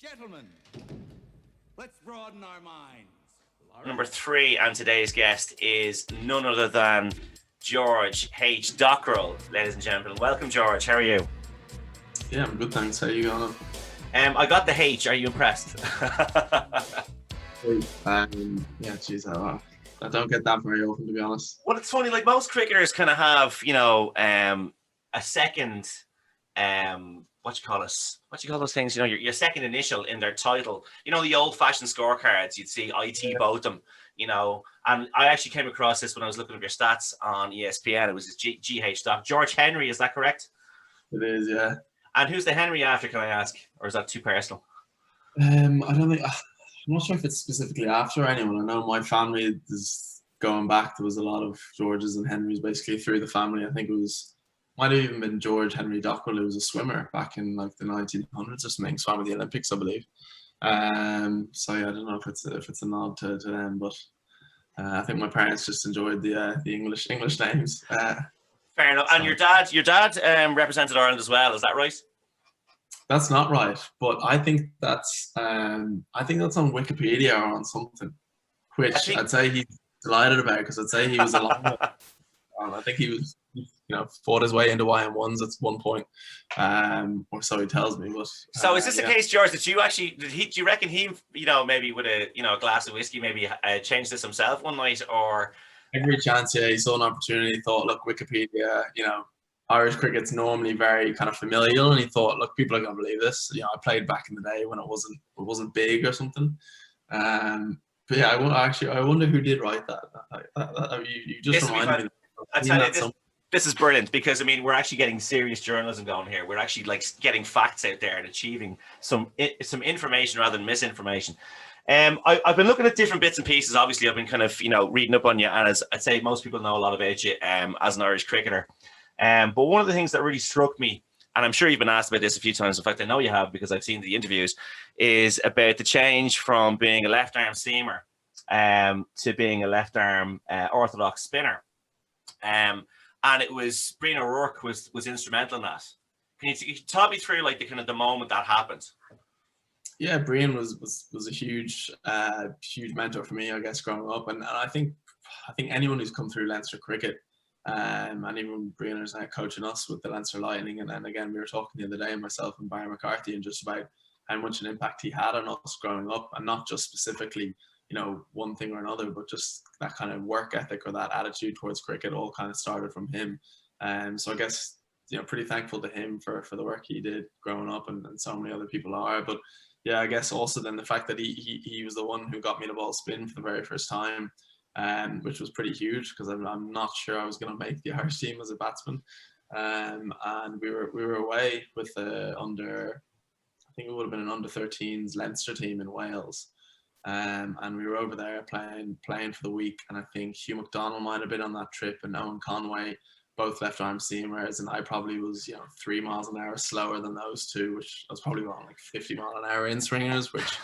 Gentlemen, let's broaden our minds. Number 3, and today's guest is none other than George H. Dockrell, ladies and gentlemen. Welcome, George. How are you? Yeah, I'm good, thanks. How are you going? I got the H. Are you impressed? Yeah, geez, I don't get that very often, to be honest. Well, it's funny. Like most cricketers, kind of have a second what you call those things? You know, your second initial in their title. You know, the old-fashioned scorecards. You'd see IT Botham. You know, and I actually came across this when I was looking at your stats on ESPN. It was GH Doc. George Henry, is that correct? It is, yeah. And who's the Henry after? Can I ask, or is that too personal? I don't think. I'm not sure if it's specifically after anyone. I know my family is going back. There was a lot of Georges and Henrys basically through the family. I think might have even been George Henry Dockrell, who was a swimmer back in like the 1900s or something. Swam at the Olympics, I believe. So yeah, I don't know if it's a nod to them, but I think my parents just enjoyed the English names. Fair enough. And your dad represented Ireland as well. Is that right? That's not right, but I think that's on Wikipedia or on something, which I'd say he's delighted about, because I'd say he was a lot. I think he was, fought his way into YM1s at one point, or so he tells me. But so is this the case, George? Do you reckon he, maybe with a glass of whiskey, maybe changed this himself one night, or? Every chance, yeah, he saw an opportunity. Thought, look, Wikipedia, Irish cricket's normally very kind of familial, and he thought, look, people are going to believe this. I played back in the day when it wasn't big or something. But yeah, I wonder who did write that. You just reminded me. I tell you, this is brilliant, because I mean, we're actually getting serious journalism going here. We're actually like getting facts out there and achieving some information rather than misinformation. I've been looking at different bits and pieces. Obviously, I've been kind of reading up on you, and as I'd say, most people know a lot about you as an Irish cricketer. But one of the things that really struck me, and I'm sure you've been asked about this a few times, in fact I know you have because I've seen the interviews, is about the change from being a left arm seamer to being a left arm orthodox spinner. And it was Brian O'Rourke was instrumental in that. Can you talk me through like the moment that happened? Yeah, Brian was a huge mentor for me, I guess, growing up, and I think anyone who's come through Leinster cricket, and even Brian is now coaching us with the Leinster Lightning, and then again we were talking the other day, myself and Barry McCarthy, and just about how much an impact he had on us growing up, and not just specifically one thing or another, but just that kind of work ethic or that attitude towards cricket all kind of started from him. So I guess pretty thankful to him for the work he did growing up, and so many other people are. But yeah, I guess also then the fact that he was the one who got me the ball spin for the very first time, which was pretty huge, because I'm not sure I was going to make the Irish team as a batsman. And we were away with I think it would have been an under-13s Leinster team in Wales. And we were over there playing for the week, and I think Hugh McDonnell might have been on that trip, and Owen Conway, both left arm seamers, and I probably was 3 miles an hour slower than those two, which I was probably on like 50 mile an hour in swingers, which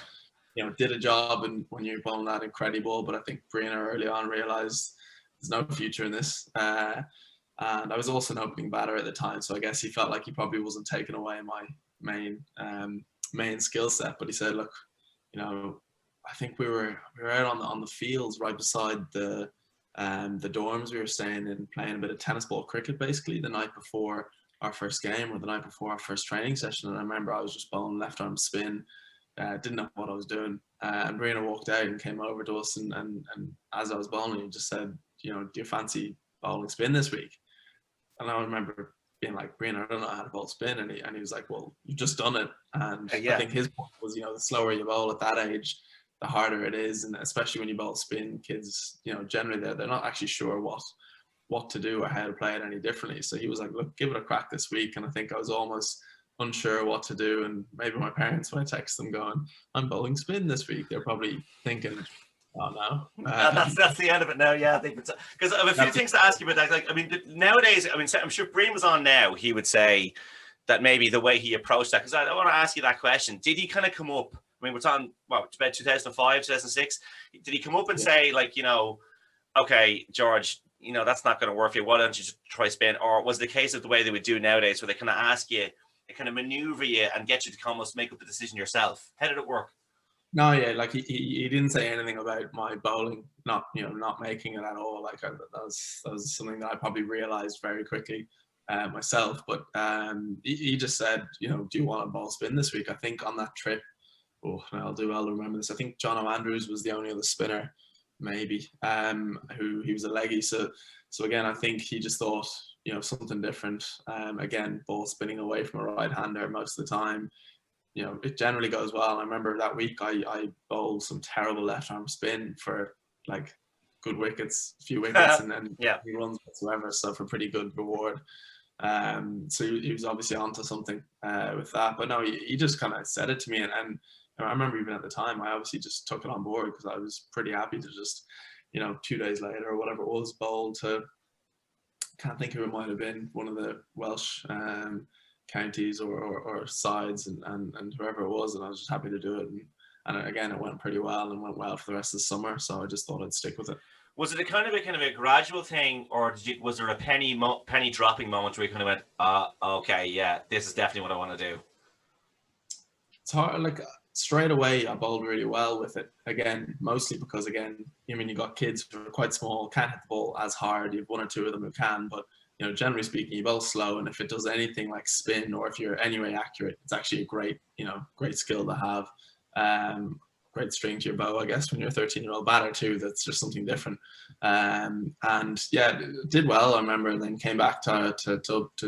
did a job and when you're bowling that incredible. But I think Brina early on realised there's no future in this, and I was also an opening batter at the time, so I guess he felt like he probably wasn't taking away my main skill set. But he said, look, I think we were out on the fields right beside the dorms we were staying in, playing a bit of tennis ball cricket basically the night before our first game, or the night before our first training session. And I remember I was just bowling left arm spin, didn't know what I was doing, and Brina walked out and came over to us, and as I was bowling, he just said, do you fancy bowling spin this week? And I remember being like, Brina, I don't know how to bowl spin, and he was like, well, you've just done it. And I think his point was, the slower you bowl at that age, the harder it is. And especially when you bowl spin, kids, generally they're not actually sure what to do or how to play it any differently. So he was like, look, give it a crack this week. And I think I was almost unsure what to do, and maybe my parents, when I text them going, I'm bowling spin this week, they're probably thinking, oh no. That's the end of it now. Yeah, I think because I have a few things to ask you about that. Like, I mean, nowadays, I mean, I'm sure Brian was on now, he would say that maybe the way he approached that, because I want to ask you that question. Did he kind of come up, I mean, we're talking, it's about 2005, 2006. Did he come up and say, like, okay, George, that's not going to work for you. Why don't you just try spin? Or was it the case of the way they would do nowadays, where they kind of ask you, kind of maneuver you and get you to almost make up the decision yourself? How did it work? No, yeah, like he didn't say anything about my bowling not making it at all. Like that was something that I probably realized very quickly myself. But he just said, do you want a ball spin this week? I think on that trip, I'll do well to remember this. I think John O'Andrews was the only other spinner, maybe, who he was a leggy. So again, I think he just thought, something different. Again, ball spinning away from a right hander most of the time. It generally goes well. I remember that week I bowled some terrible left arm spin for like good wickets, few wickets, and then he runs whatsoever. So for pretty good reward. So he was obviously onto something with that. But no, he just kind of said it to me, and I remember even at the time I obviously just took it on board because I was pretty happy to just 2 days later or whatever it was bowl to, can't think who it might have been, one of the Welsh counties or sides and whoever it was, and I was just happy to do it, and again it went pretty well and went well for the rest of the summer, so I just thought I'd stick with it. Was it a kind of a gradual thing, or was there a penny dropping moment where you kind of went, okay, yeah, this is definitely what I want to do? It's hard, like straight away I bowled really well with it, again mostly because you got kids who are quite small, can't hit the ball as hard. You have one or two of them who can, but generally speaking, you bowl slow, and if it does anything like spin, or if you're anyway accurate, it's actually a great skill to have. Great string to your bow, I guess, when you're a 13-year-old batter too. That's just something different. And yeah, did well. I remember, and then came back to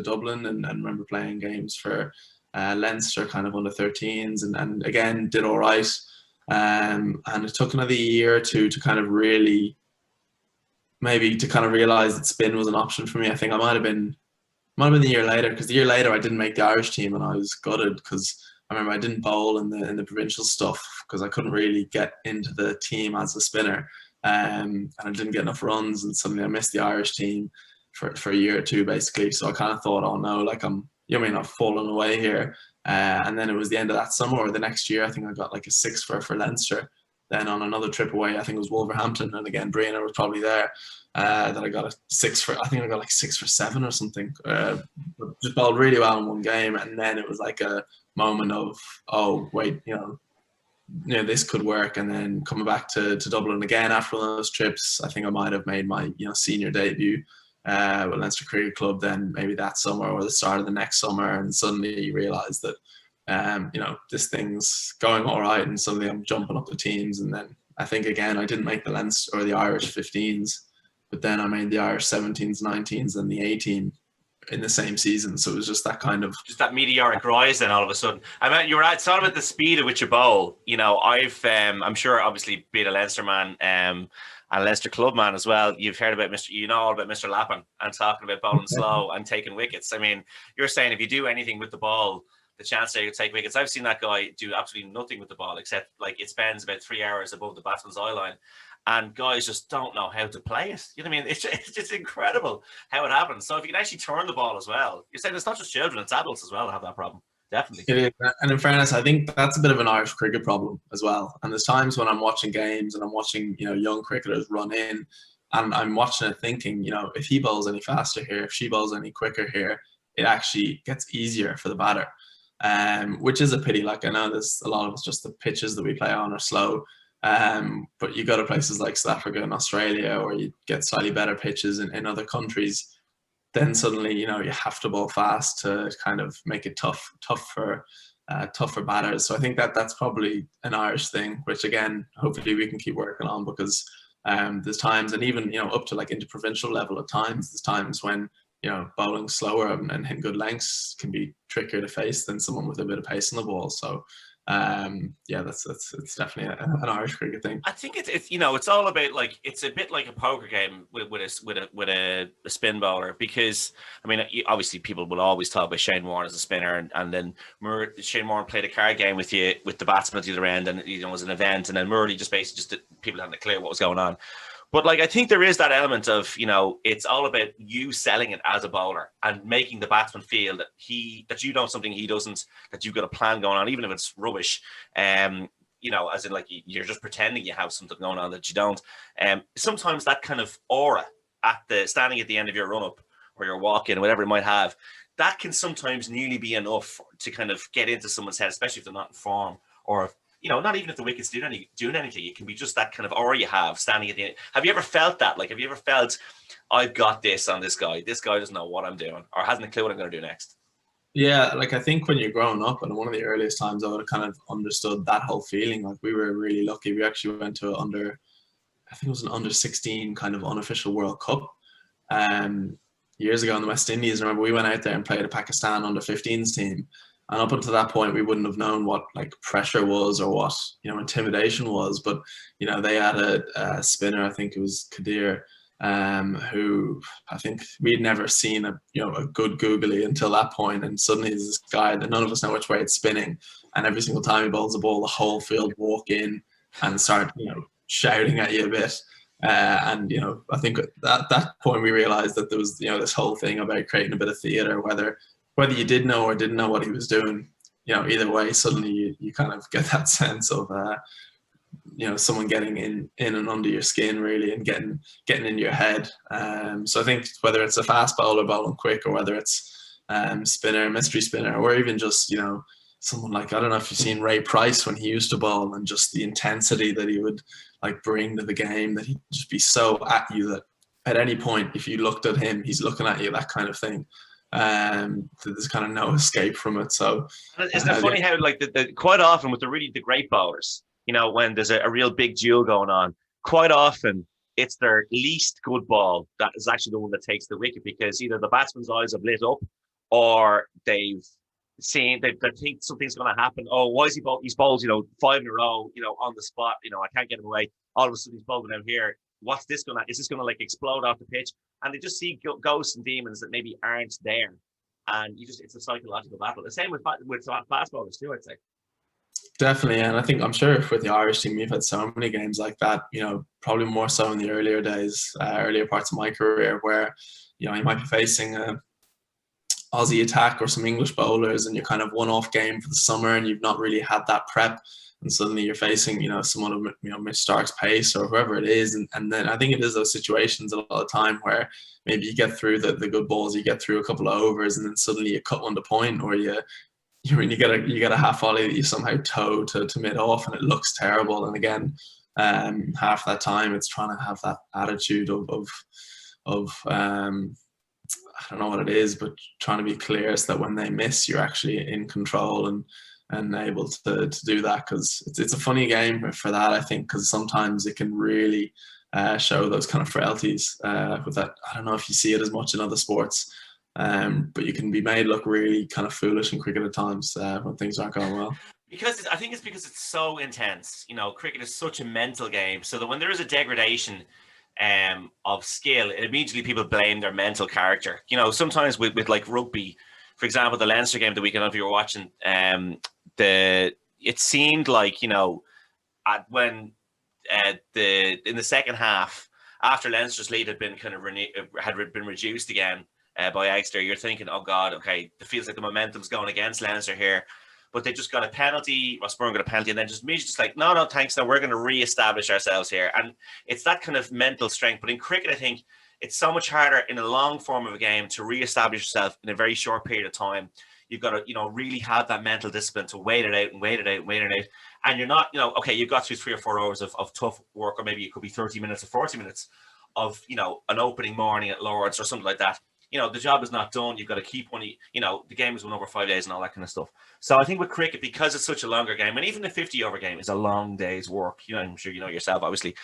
Dublin, and remember playing games for Leinster, kind of under 13s, and again did all right. And it took another year or two to kind of really, maybe to kind of realize that spin was an option for me. I think I might have been the year later, because the year later I didn't make the Irish team, and I was gutted because I remember I didn't bowl in the provincial stuff because I couldn't really get into the team as a spinner, and I didn't get enough runs, and suddenly I missed the Irish team for a year or two basically. So I kind of thought, oh no, like I've fallen away here. And then it was the end of that summer or the next year, I think I got like a 6 for Leinster. Then on another trip away, I think it was Wolverhampton, and again Brianna was probably there, that I got a 6 for. I think I got like 6 for 7 or something. Just bowled really well in one game, and then it was like a moment of, oh wait, this could work. And then coming back to Dublin again after one of those trips, I think I might have made my senior debut with Leinster Cricket Club. Then maybe that summer or the start of the next summer, and suddenly you realise that this thing's going all right, and suddenly I'm jumping up the teams. And then I think again I didn't make the Leinster or the Irish 15s, but then I made the Irish 17s, 19s, and the 18 in the same season. So it was just that kind of that meteoric rise. Then all of a sudden, I mean, you're it's all about the speed at which you bowl. I'm sure obviously being a Leinster man and a Leinster club man as well, you've heard about all about Mr. Lappin and talking about bowling slow and taking wickets. I mean, you're saying if you do anything with the ball, the chance that you take wickets. I've seen that guy do absolutely nothing with the ball except like it spends about 3 hours above the batsman's eye line, and guys just don't know how to play it. You know what I mean? It's just incredible how it happens. So if you can actually turn the ball as well, you're saying it's not just children, it's adults as well that have that problem. Definitely. It is. And in fairness, I think that's a bit of an Irish cricket problem as well. And there's times when I'm watching games and I'm watching, young cricketers run in, and I'm watching it thinking, if he bowls any faster here, if she bowls any quicker here, it actually gets easier for the batter. Which is a pity. Like, I know there's a lot of it's just the pitches that we play on are slow. But you go to places like South Africa and Australia, or you get slightly better pitches in other countries, then suddenly, you have to bowl fast to kind of make it tough for batters. So I think that's probably an Irish thing, which again, hopefully we can keep working on, because there's times, and even, up to like interprovincial level at times, there's times when, bowling slower and hitting good lengths can be trickier to face than someone with a bit of pace on the ball. So it's definitely an Irish cricket thing. I think it's all about, like, it's a bit like a poker game with a spin bowler, because I mean, obviously people will always talk about Shane Warne as a spinner, and then Shane Warne played a card game with the batsman at the other end, and it was an event, and then Murray just people hadn't a clue what was going on. But like, I think there is that element of, it's all about you selling it as a bowler and making the batsman feel that you know something he doesn't, that you've got a plan going on, even if it's rubbish. As in, like, you're just pretending you have something going on that you don't. Sometimes that kind of aura standing at the end of your run up, or your walk-in, whatever it might have, that can sometimes nearly be enough to kind of get into someone's head, especially if they're not in form, or not even if the wicket's doing anything. It can be just that kind of aura you have standing at the end. Have you ever felt that? Like, have you ever felt, I've got this on this guy. This guy doesn't know what I'm doing, or hasn't a clue what I'm going to do next? Yeah, like I think when you're growing up, and one of the earliest times I would have kind of understood that whole feeling. Like, we were really lucky. We actually went to I think it was an under 16 kind of unofficial World Cup. Years ago in the West Indies. I remember we went out there and played a Pakistan under 15s team. And up until that point, we wouldn't have known what like pressure was or what, intimidation was. But, they had a spinner, I think it was Kadir, who I think we'd never seen a good googly until that point. And suddenly there's this guy that none of us know which way it's spinning. And every single time he bowls the ball, the whole field walk in and start, shouting at you a bit. And I think at that point we realized that there was this whole thing about creating a bit of theater, whether you did know or didn't know what he was doing. Either way, suddenly you kind of get that sense of someone getting in and under your skin really, and getting into your head. So I think whether it's a fast bowler bowling quick, or whether it's spinner, mystery spinner, or even just someone like, I don't know if you've seen Ray Price when he used to bowl, and just the intensity that he would like bring to the game, that he'd just be so at you that at any point if you looked at him, he's looking at you, that kind of thing. There's kind of no escape from it. So isn't it funny how like the quite often with the great bowlers, when there's a real big duel going on, quite often it's their least good ball that is actually the one that takes the wicket, because either the batsman's eyes have lit up, or they think something's going to happen. Oh, why is he bowled? He's bowled, 5 in a row, on the spot. I can't get him away. All of a sudden he's bowling out here. Is this going to like explode off the pitch? And they just see ghosts and demons that maybe aren't there. And it's a psychological battle. The same with fast bowlers too, I'd say. Definitely. And I think, I'm sure with the Irish team, we've had so many games like that, probably more so in the earlier days, earlier parts of my career, where, you might be facing a Aussie attack or some English bowlers, and you're kind of one-off game for the summer, and you've not really had that prep, and suddenly you're facing someone of Mitch Stark's pace or whoever it is, and then I think it is those situations a lot of the time where maybe you get through the good balls, you get through a couple of overs, and then suddenly you cut one to point, or you get a half volley that you somehow toe to mid off, and it looks terrible. And again, half that time it's trying to have that attitude of I don't know what it is, but trying to be clear so that when they miss, you're actually in control and able to do that. Because it's a funny game for that, I think, because sometimes it can really show those kind of frailties with that. I don't know if you see it as much in other sports, but you can be made look really kind of foolish in cricket at times when things aren't going well. I think it's because it's so intense. Cricket is such a mental game, so that when there is a degradation of skill, immediately people blame their mental character. Sometimes with like rugby, for example, the Leinster game the weekend if you were watching, it seemed like in the second half, after Leinster's lead had been reduced again by Exeter, you're thinking, oh God, okay, it feels like the momentum's going against Leinster here. But they just got a penalty, Rossburn got a penalty, and then just like, no, thanks, now we're going to re-establish ourselves here. And it's that kind of mental strength. But in cricket, I think it's so much harder in a long form of a game to re-establish yourself in a very short period of time. You've got to, really have that mental discipline to wait it out. And you're not, okay, you've got through 3 or 4 hours of tough work, or maybe it could be 30 minutes or 40 minutes of, an opening morning at Lord's or something like that. The job is not done. You've got to keep winning. The game is won over 5 days and all that kind of stuff. So I think with cricket, because it's such a longer game, and even the 50-over game is a long day's work, I'm sure you know yourself, obviously.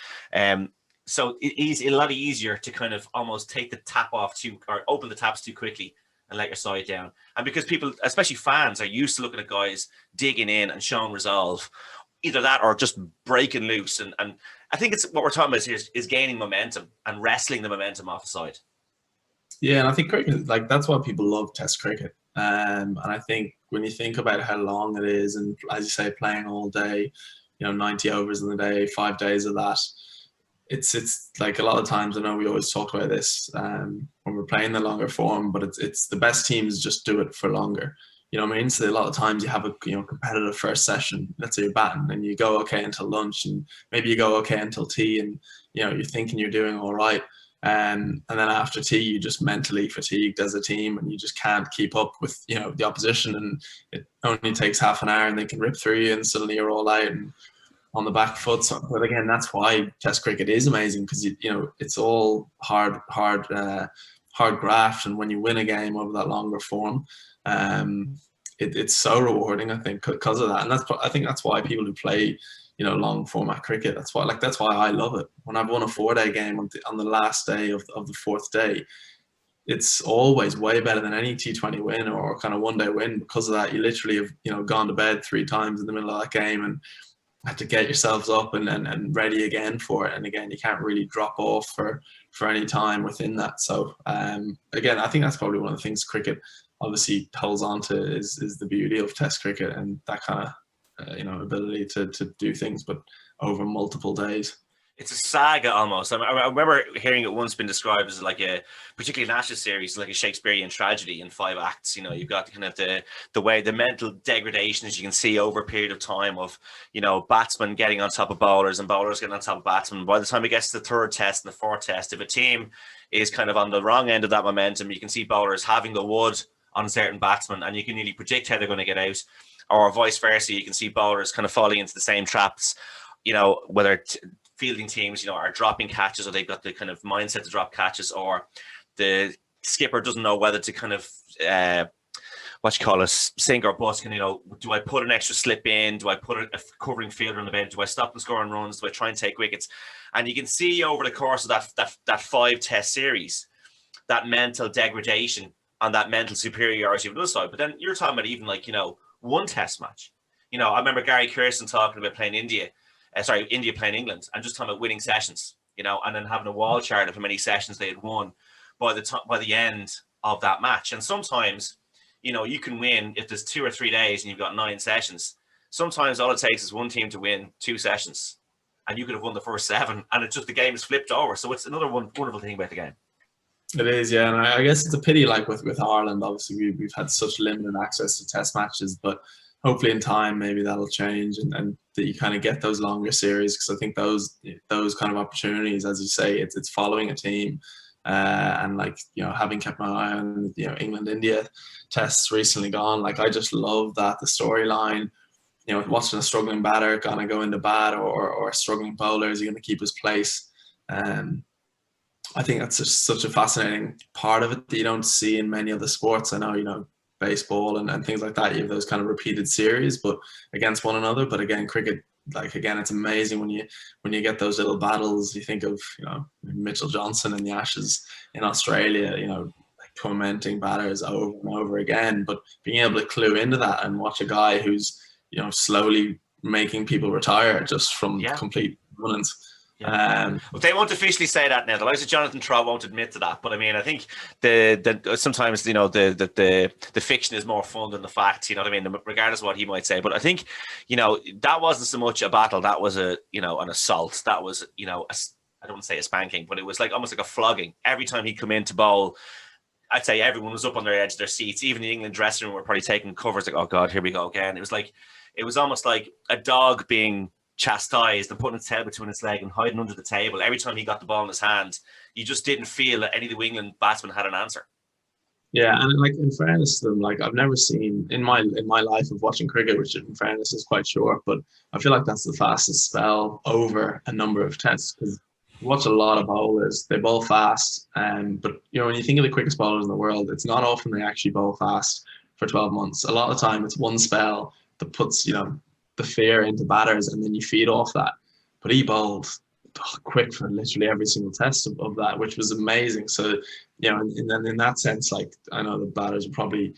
So it's a lot easier to kind of almost take the tap off or open the taps too quickly and let your side down. And because people, especially fans, are used to looking at guys digging in and showing resolve, either that or just breaking loose. And I think it's what we're talking about here is gaining momentum and wrestling the momentum off the side. Yeah, and I think cricket, like, that's why people love Test cricket. And I think when you think about how long it is, and as you say, playing all day, 90 overs in the day, 5 days of that, it's like a lot of times, I know we always talk about this when we're playing the longer form, but it's the best teams just do it for longer. I mean, so a lot of times you have a competitive first session. Let's say you're batting and you go okay until lunch, and maybe you go okay until tea, and you're thinking you're doing all right. And then after tea, you just mentally fatigued as a team, and you just can't keep up with the opposition. And it only takes half an hour, and they can rip through you, and suddenly you're all out and on the back foot. So, but again, that's why Test cricket is amazing, because it's all hard graft, and when you win a game over that longer form, it's so rewarding, I think, because of that. And I think that's why people who play long format cricket, that's why I love it. When I've won a 4-day game on the last day of the fourth day, it's always way better than any T20 win or kind of 1-day win, because of that. You literally have gone to bed 3 times in the middle of that game and had to get yourselves up and ready again for it. And again, you can't really drop off for any time within that. So again, I think that's probably one of the things cricket obviously holds on to is the beauty of Test cricket, and that kind of ability to do things, but over multiple days. It's a saga almost. I remember hearing it once been described as like a, particularly an Ashes series, like a Shakespearean tragedy in 5 acts. You've got kind of the way, the mental degradation, as you can see over a period of time of, batsmen getting on top of bowlers and bowlers getting on top of batsmen. By the time it gets to the 3rd test and the 4th test, if a team is kind of on the wrong end of that momentum, you can see bowlers having the wood on certain batsmen, and you can nearly predict how they're going to get out, or vice versa. You can see bowlers kind of falling into the same traps, whether fielding teams, are dropping catches, or they've got the kind of mindset to drop catches, or the skipper doesn't know whether to kind of sink or bust. Do I put an extra slip in? Do I put a covering fielder on the bench? Do I stop them scoring runs? Do I try and take wickets? And you can see over the course of that 5-test series, that mental degradation and that mental superiority of the other side. But then you're talking about even like, 1 test match. I remember Gary Kirsten talking about playing India playing England, and just talking about winning sessions, and then having a wall chart of how many sessions they had won by the end of that match. And sometimes, you can win if there's 2 or 3 days and you've got 9 sessions. Sometimes all it takes is one team to win 2 sessions, and you could have won the first 7, and it's just the game is flipped over. So it's another wonderful thing about the game. It is, yeah, and I guess it's a pity, like with Ireland, obviously we've had such limited access to test matches, but hopefully in time maybe that'll change, and that you kind of get those longer series, because I think those kind of opportunities, as you say, it's following a team, and like having kept my eye on England India tests recently gone, like I just love that the storyline, watching a struggling batter kind of go into bat, or a struggling bowler, is he going to keep his place? I think that's just such a fascinating part of it that you don't see in many other sports. I know, baseball and things like that, you have those kind of repeated series, but against one another. But again, cricket, like again, it's amazing when you get those little battles. You think of Mitchell Johnson and the Ashes in Australia, like tormenting batters over and over again. But being able to clue into that and watch a guy who's slowly making people retire just from complete dominance. Well, they won't officially say that now. The likes of Jonathan Trott won't admit to that, but I mean, I think the sometimes the fiction is more fun than the fact. You know what I mean? Regardless of what he might say, but I think that wasn't so much a battle. That was an assault. That was I don't want to say a spanking, but it was like almost like a flogging. Every time he'd come in to bowl, I'd say everyone was up on their edge of their seats. Even the England dressing room were probably taking covers. Like, oh God, here we go again. It was almost like a dog being chastised and putting its tail between its leg and hiding under the table. Every time he got the ball in his hand, you just didn't feel that any of the England batsmen had an answer. Yeah, and like in fairness to them, like I've never seen in my life of watching cricket, which in fairness is quite short, but I feel like that's the fastest spell over a number of tests, because you watch a lot of bowlers, they bowl fast, but when you think of the quickest bowlers in the world, it's not often they actually bowl fast for 12 months. A lot of the time it's one spell that puts the fear into batters, and then you feed off that. But he bowled quick for literally every single test of that, which was amazing. So, and then in that sense, like I know the batters are probably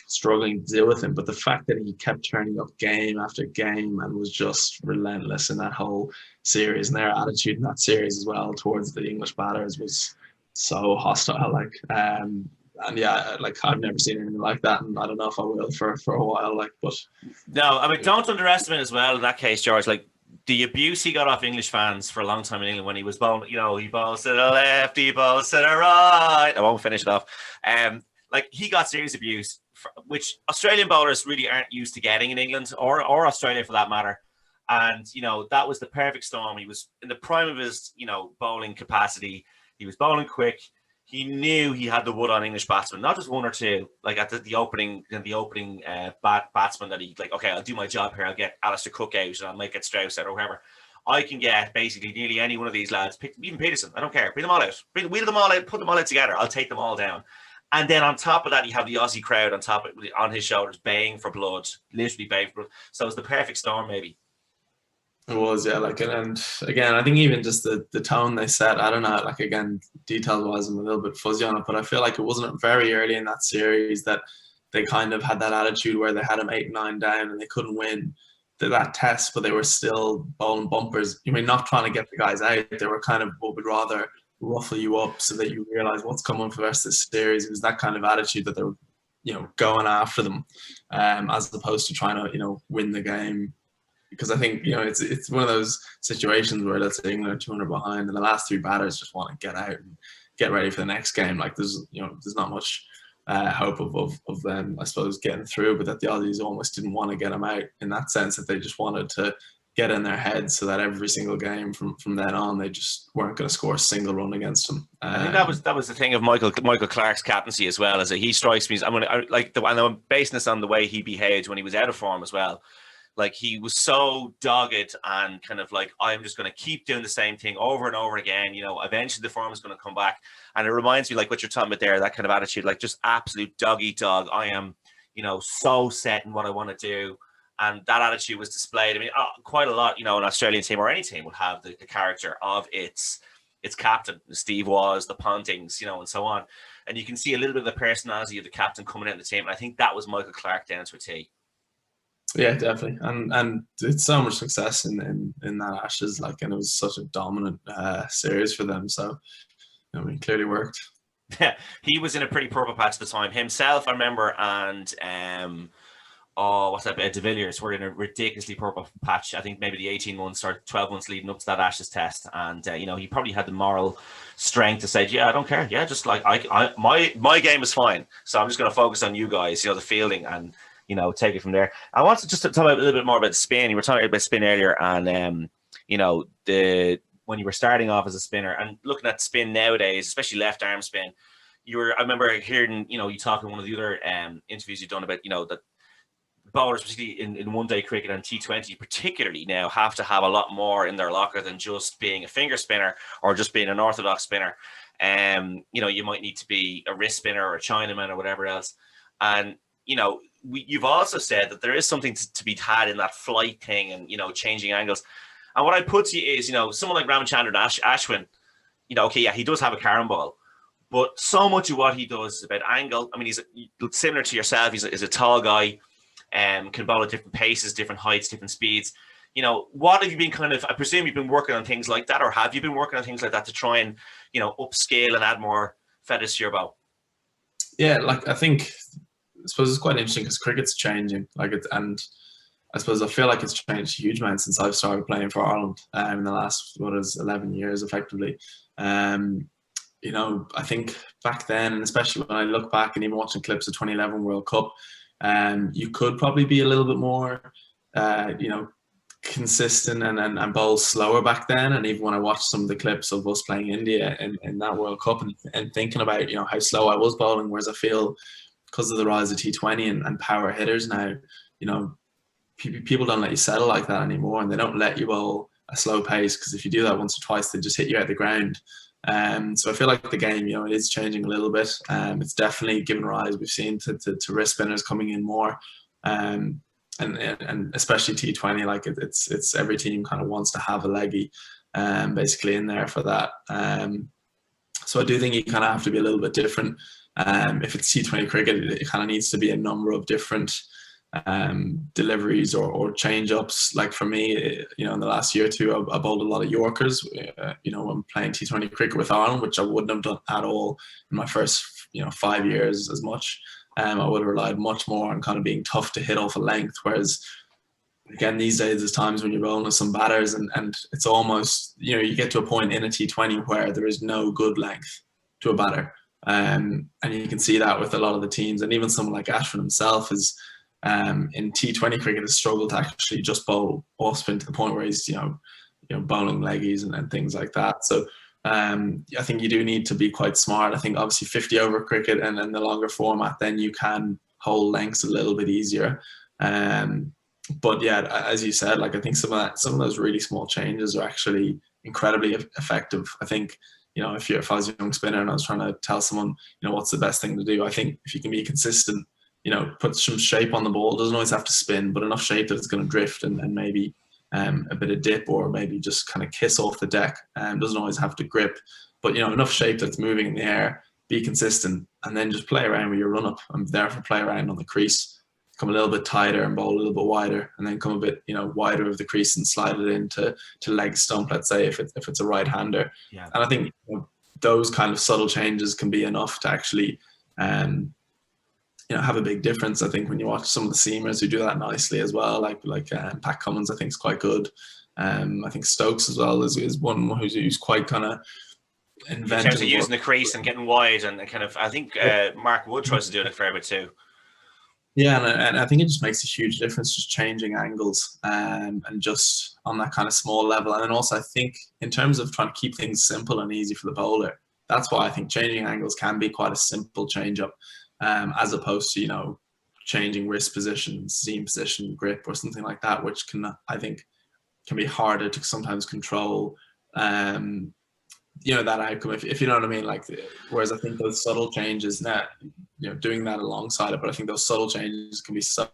struggling to deal with him, but the fact that he kept turning up game after game and was just relentless in that whole series, and their attitude in that series as well towards the English batters was so hostile. Like, and yeah, like I've never seen anything like that, and I don't know if I will for a while. Like, but no, I mean, don't underestimate as well in that case, George. Like the abuse he got off English fans for a long time in England when he was bowling. He bowls to the left, he bowls to the right. I won't finish it off. Like he got serious abuse, which Australian bowlers really aren't used to getting in England or Australia for that matter. And that was the perfect storm. He was in the prime of his bowling capacity. He was bowling quick. He knew he had the wood on English batsmen, not just one or two. Like at the opening batsman that he like, okay, I'll do my job here. I'll get Alistair Cook out and I might get Strauss out or whoever. I can get basically nearly any one of these lads, even Peterson. I don't care. Bring them all out. Wheel them all out. Put them all out together. I'll take them all down. And then on top of that, you have the Aussie crowd on his shoulders, baying for blood, literally baying for blood. So it's the perfect storm, maybe. It was, yeah. Like, and again, I think even just the tone they set, I don't know, like, again, details-wise, I'm a little bit fuzzy on it, but I feel like it wasn't very early in that series that they kind of had that attitude where they had them 8-9 down and they couldn't win that test, but they were still bowling bumpers. You mean, not trying to get the guys out. They were kind of what would rather ruffle you up so that you realize what's coming for the rest of the series. It was that kind of attitude that they were, going after them, as opposed to trying to, win the game. Because I think, it's one of those situations where, let's say England are 200 behind and the last three batters just want to get out and get ready for the next game. Like there's not much hope of them, I suppose, getting through, but that the Aussies almost didn't want to get them out in that sense, that they just wanted to get in their heads so that every single game from then on, they just weren't going to score a single run against them. I think that was the thing of Michael Clarke's captaincy as well, is that he strikes me as, I'm basing this on the way he behaved when he was out of form as well. Like he was so dogged and kind of like, I'm just going to keep doing the same thing over and over again. Eventually the form is going to come back. And it reminds me, like what you're talking about there, that kind of attitude, like just absolute dog eat dog. I am, so set in what I want to do. And that attitude was displayed. I mean, quite a lot, an Australian team or any team would have the character of its captain. Steve was, the Pontings, and so on. And you can see a little bit of the personality of the captain coming out of the team. And I think that was Michael Clarke down to a T. Yeah, definitely, and it's so much success in that Ashes, like, and it was such a dominant series for them. So, clearly worked. Yeah, he was in a pretty purple patch at the time himself, I remember, and De Villiers were in a ridiculously purple patch. I think maybe the 18 months or 12 months leading up to that Ashes test, and he probably had the moral strength to say, yeah, I don't care, yeah, just like my game is fine, so I'm just going to focus on you guys, the fielding, and take it from there. I want to just talk a little bit more about spin. You were talking about spin earlier, and when you were starting off as a spinner and looking at spin nowadays, especially left arm spin, I remember hearing you talking in one of the other interviews you've done about that bowlers, particularly in one-day cricket and T20 particularly now, have to have a lot more in their locker than just being a finger spinner or just being an orthodox spinner. You might need to be a wrist spinner or a Chinaman or whatever else, and you've also said that there is something to be had in that flight thing and, changing angles. And what I put to you is, someone like Ramachandran Ashwin, he does have a carom ball, but so much of what he does is about angle. I mean, he's similar to yourself. He's a tall guy, can bowl at different paces, different heights, different speeds. What have you been I presume you've been working on things like that, or have you been working on things like that to try and, upscale and add more feathers to your bow? Yeah, like I suppose it's quite interesting because cricket's changing, and I suppose I feel like it's changed a huge amount since I've started playing for Ireland in the last 11 years effectively. I think back then, and especially when I look back and even watching clips of 2011 World Cup, you could probably be a little bit more consistent and bowl slower back then. And even when I watched some of the clips of us playing India in that World Cup and thinking about how slow I was bowling, whereas I feel because of the rise of T20 and power hitters now, people don't let you settle like that anymore, and they don't let you bowl a slow pace, because if you do that once or twice, they just hit you out the ground. So I feel like the game, it is changing a little bit. It's definitely given rise, we've seen, to wrist spinners coming in more, and especially T20. Like it's every team kind of wants to have a leggy, basically in there for that. So I do think you kind of have to be a little bit different. If it's T20 cricket, it kind of needs to be a number of different deliveries or change ups. Like for me, in the last year or two, I bowled a lot of Yorkers, when playing T20 cricket with Ireland, which I wouldn't have done at all in my first, 5 years as much. I would have relied much more on kind of being tough to hit off a length. Whereas again, these days, there's times when you're bowling with some batters and it's almost, you get to a point in a T20 where there is no good length to a batter. And you can see that with a lot of the teams, and even someone like Ashwin himself is in T20 cricket has struggled to actually just bowl off spin to the point where he's bowling leggies and things like that. So I think you do need to be quite smart. I think obviously 50 over cricket and then the longer format, then you can hold lengths a little bit easier. But yeah, as you said, like I think some of those really small changes are actually incredibly effective. I think, if I was a young spinner and I was trying to tell someone, what's the best thing to do, I think if you can be consistent, put some shape on the ball. It doesn't always have to spin, but enough shape that it's going to drift and maybe a bit of dip, or maybe just kind of kiss off the deck. Doesn't always have to grip, but enough shape that's moving in the air. Be consistent, and then just play around with your run up. I'm there for play around on the crease. Come a little bit tighter and bowl a little bit wider, and then come a bit wider of the crease and slide it into leg stump. Let's say if it's a right hander, Yeah. And I think those kind of subtle changes can be enough to actually have a big difference. I think when you watch some of the seamers who do that nicely as well, like Pat Cummins, I think is quite good. I think Stokes as well is one who's quite kind of inventive. In terms of using the crease and getting wide and kind of, I think Mark Wood tries to do it a fair bit too. Yeah, and I think it just makes a huge difference, just changing angles and just on that kind of small level. And then also I think in terms of trying to keep things simple and easy for the bowler, that's why I think changing angles can be quite a simple change up. As opposed to, changing wrist position, seam position, grip, or something like that, which I think can be harder to sometimes control, that outcome, if you know what I mean. Like, whereas I think those subtle changes, now, doing that alongside it, but I think those subtle changes can be so.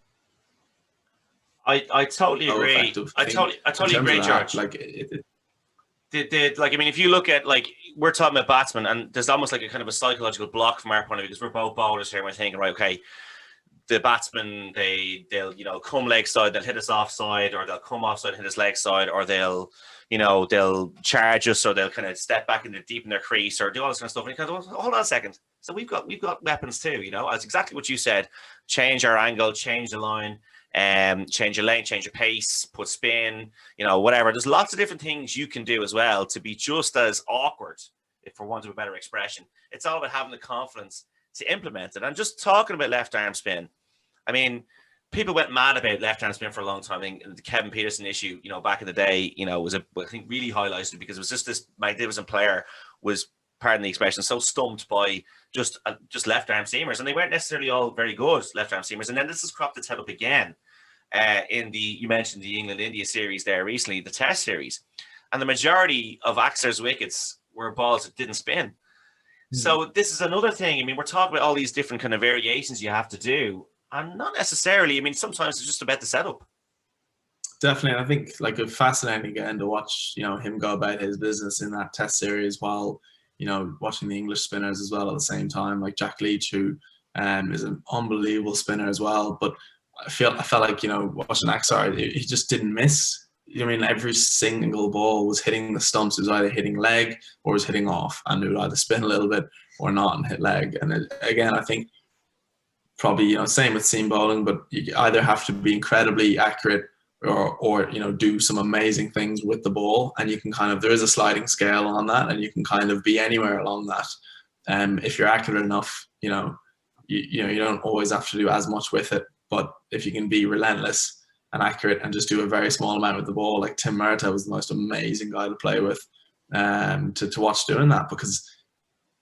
I totally agree. Effective. I totally agree, George. Like I mean, if you look at, like, we're talking about batsmen, and there's almost like a kind of a psychological block from our point of view, because we're both bowlers here, and we're thinking, right, okay, the batsmen, they'll come leg side, they'll hit us offside, or they'll come offside and hit us leg side, or they'll charge us, or they'll kind of step back into deep in their crease, or do all this kind of stuff. And you kind of, hold on a second. So we've got weapons too, That's exactly what you said. Change our angle, change the line, change your lane, change your pace, put spin, whatever. There's lots of different things you can do as well to be just as awkward, if for want of a better expression. It's all about having the confidence to implement it. And just talking about left arm spin, I mean, people went mad about left arm spin for a long time. I think the Kevin Peterson issue, back in the day, was I think really highlighted, because it was just this magnificent player was, pardon the expression, so stumped by just left arm seamers, and they weren't necessarily all very good left arm seamers. And then this has cropped its head up again you mentioned the England-India series there recently, the Test series, and the majority of Axler's wickets were balls that didn't spin. So this is another thing. I mean, we're talking about all these different kind of variations you have to do, and not necessarily. I mean, sometimes it's just about the setup. Definitely, I think like a fascinating again to watch, him go about his business in that Test series while, watching the English spinners as well at the same time, like Jack Leach, who is an unbelievable spinner as well. But I felt like, watching Axar, he just didn't miss. Every single ball was hitting the stumps. It was either hitting leg or was hitting off, and it would either spin a little bit or not and hit leg. And again, I think probably, same with seam bowling, but you either have to be incredibly accurate or do some amazing things with the ball, and you can there is a sliding scale on that, and you can kind of be anywhere along that. If you're accurate enough, you don't always have to do as much with it, but if you can be relentless and accurate and just do a very small amount with the ball, like Tim Murtagh was the most amazing guy to play with, to watch doing that, because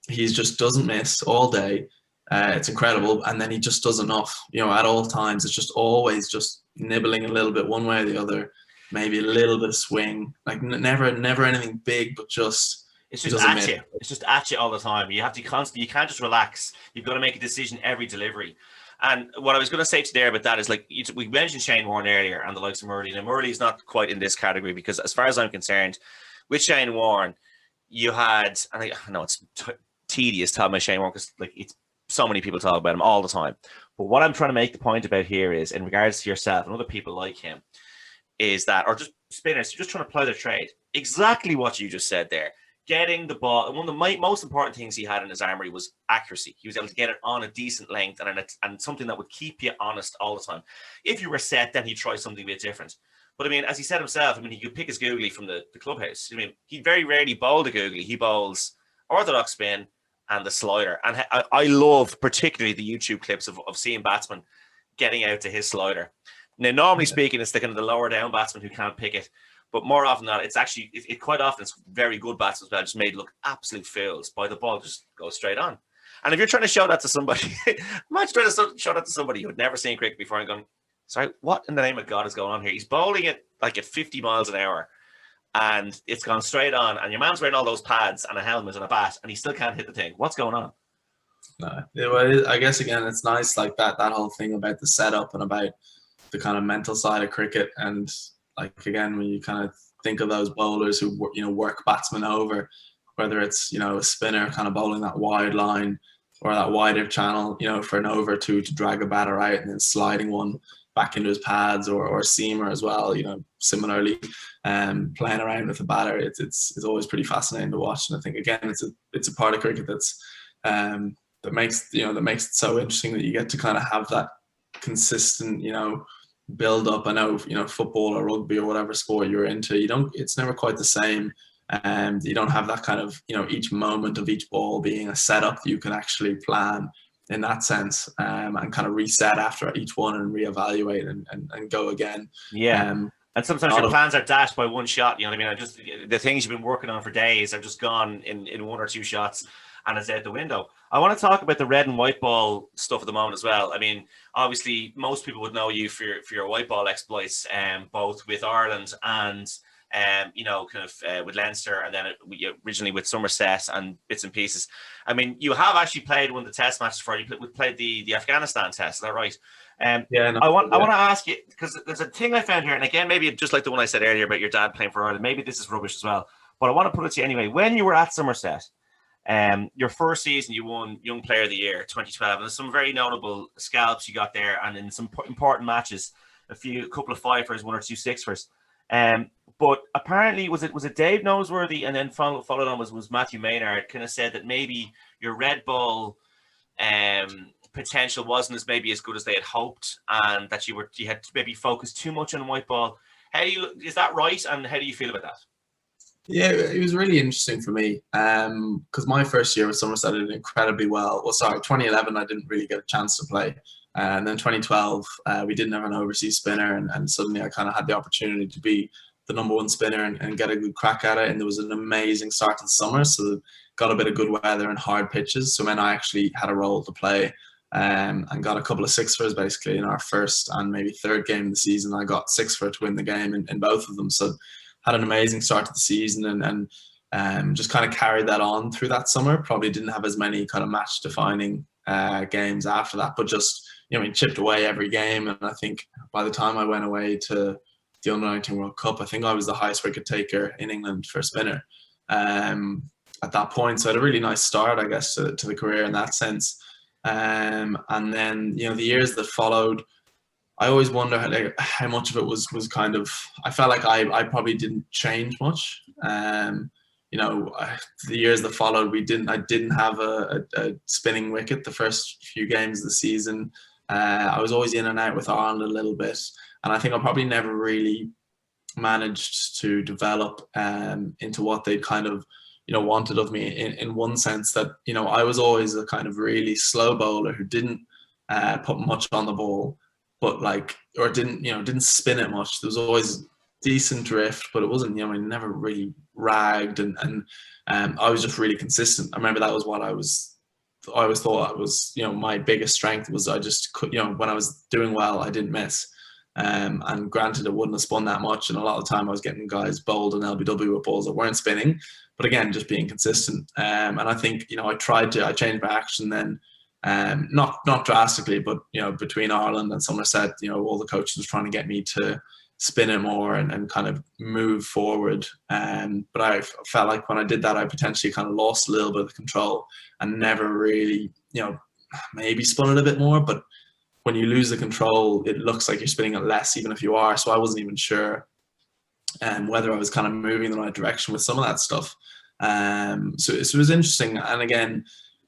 he just doesn't miss all day. It's incredible, and then he just does enough, at all times. It's just always just nibbling a little bit one way or the other, maybe a little bit of swing, like never anything big, but just it's just at you. It's just at you all the time. You have to constantly. You can't just relax. You've got to make a decision every delivery. And what I was going to say to there about that is, like, we mentioned Shane Warne earlier and the likes of Murley. Now, Murley's not quite in this category, because as far as I'm concerned, with Shane Warne, you had, and I know it's tedious talking about Shane Warne, because like it's so many people talk about him all the time. But what I'm trying to make the point about here is, in regards to yourself and other people like him, is that, or just spinners, just trying to plow their trade. Exactly what you just said there. Getting the ball, and one of the most important things he had in his armory was accuracy. He was able to get it on a decent length and something that would keep you honest all the time. If you were set, then he'd try something a bit different. But I mean, as he said himself, I mean, he could pick his googly from the clubhouse. I mean, he very rarely bowled a googly. He bowls orthodox spin and the slider. And I love particularly the YouTube clips of seeing batsmen getting out to his slider. Now, normally speaking, it's the kind of the lower down batsman who can't pick it. But more often than not, it's actually it quite often it's very good bats as well, just made look absolute fools by the ball just goes straight on. And if you're trying to show that to somebody, imagine trying to show that to somebody who had never seen cricket before and going, sorry, what in the name of God is going on here? He's bowling it like at 50 miles an hour and it's gone straight on, and your man's wearing all those pads and a helmet and a bat and he still can't hit the thing. What's going on? No, well, I guess again, it's nice like that whole thing about the setup and about the kind of mental side of cricket. And like, again, when you kind of think of those bowlers who, work batsmen over, whether it's, a spinner kind of bowling that wide line or that wider channel, for an over to drag a batter out and then sliding one back into his pads, or a seamer as well, similarly, playing around with the batter. It's always pretty fascinating to watch. And I think, again, it's a part of cricket that's, that makes it so interesting that you get to kind of have that consistent, build up. I know, football or rugby or whatever sport you're into, it's never quite the same. And you don't have that kind of, each moment of each ball being a setup that you can actually plan in that sense, and kind of reset after each one and reevaluate and go again. Yeah. And sometimes your plans are dashed by one shot. You know what I mean? The things you've been working on for days are just gone in one or two shots, and it's out the window. I want to talk about the red and white ball stuff at the moment as well. I mean, obviously, most people would know you for your white ball exploits, both with Ireland and with Leinster, and then originally with Somerset and bits and pieces. I mean, you have actually played one of the test matches for you. We played the Afghanistan test. Is that right? I want to ask you, because there's a thing I found here, and again, maybe just like the one I said earlier about your dad playing for Ireland, maybe this is rubbish as well, but I want to put it to you anyway. When you were at Somerset, your first season, you won Young Player of the Year 2012, and there's some very notable scalps you got there, and in some important matches, a couple of fivers, one or two sixers. But apparently, was it Dave Noseworthy, and then followed on was Matthew Maynard, kind of said that maybe your red ball potential wasn't as good as they had hoped, and that you had maybe focused too much on white ball. Is that right? And how do you feel about that? Yeah, it was really interesting for me, because my first year with Somerset did incredibly well. Well, sorry, 2011 I didn't really get a chance to play, and then 2012 we didn't have an overseas spinner, and suddenly I kind of had the opportunity to be the number one spinner and get a good crack at it. And there was an amazing start to the summer, so got a bit of good weather and hard pitches. So then I actually had a role to play, and got a couple of sixers basically in our first and maybe third game of the season. I got six for to win the game in both of them. So had an amazing start to the season, and just kind of carried that on through that summer. Probably didn't have as many kind of match defining games after that, but just, chipped away every game. And I think by the time I went away to the Under-19 World Cup, I think I was the highest wicket taker in England for a spinner at that point. So I had a really nice start, I guess, to the career in that sense. And then, the years that followed, I always wonder how much of it was kind of, I felt like I probably didn't change much. The years that followed, I didn't have a spinning wicket the first few games of the season. I was always in and out with Ireland a little bit. And I think I probably never really managed to develop into what they kind of, wanted of me in one sense that, I was always a kind of really slow bowler who didn't put much on the ball, but didn't spin it much. There was always decent drift, but it wasn't, I never really ragged, and I was just really consistent. I remember that was what I always thought was, my biggest strength was I just could, when I was doing well, I didn't miss. And granted, it wouldn't have spun that much, and a lot of the time I was getting guys bowled in LBW with balls that weren't spinning, but again, just being consistent. And I think, I changed my action then, not drastically, but between Ireland and Somerset, all the coaches were trying to get me to spin it more and kind of move forward. But I felt like when I did that, I potentially kind of lost a little bit of control and never really, maybe spun it a bit more, but when you lose the control, it looks like you're spinning it less, even if you are. So I wasn't even sure whether I was kind of moving in the right direction with some of that stuff. So it was interesting. And again,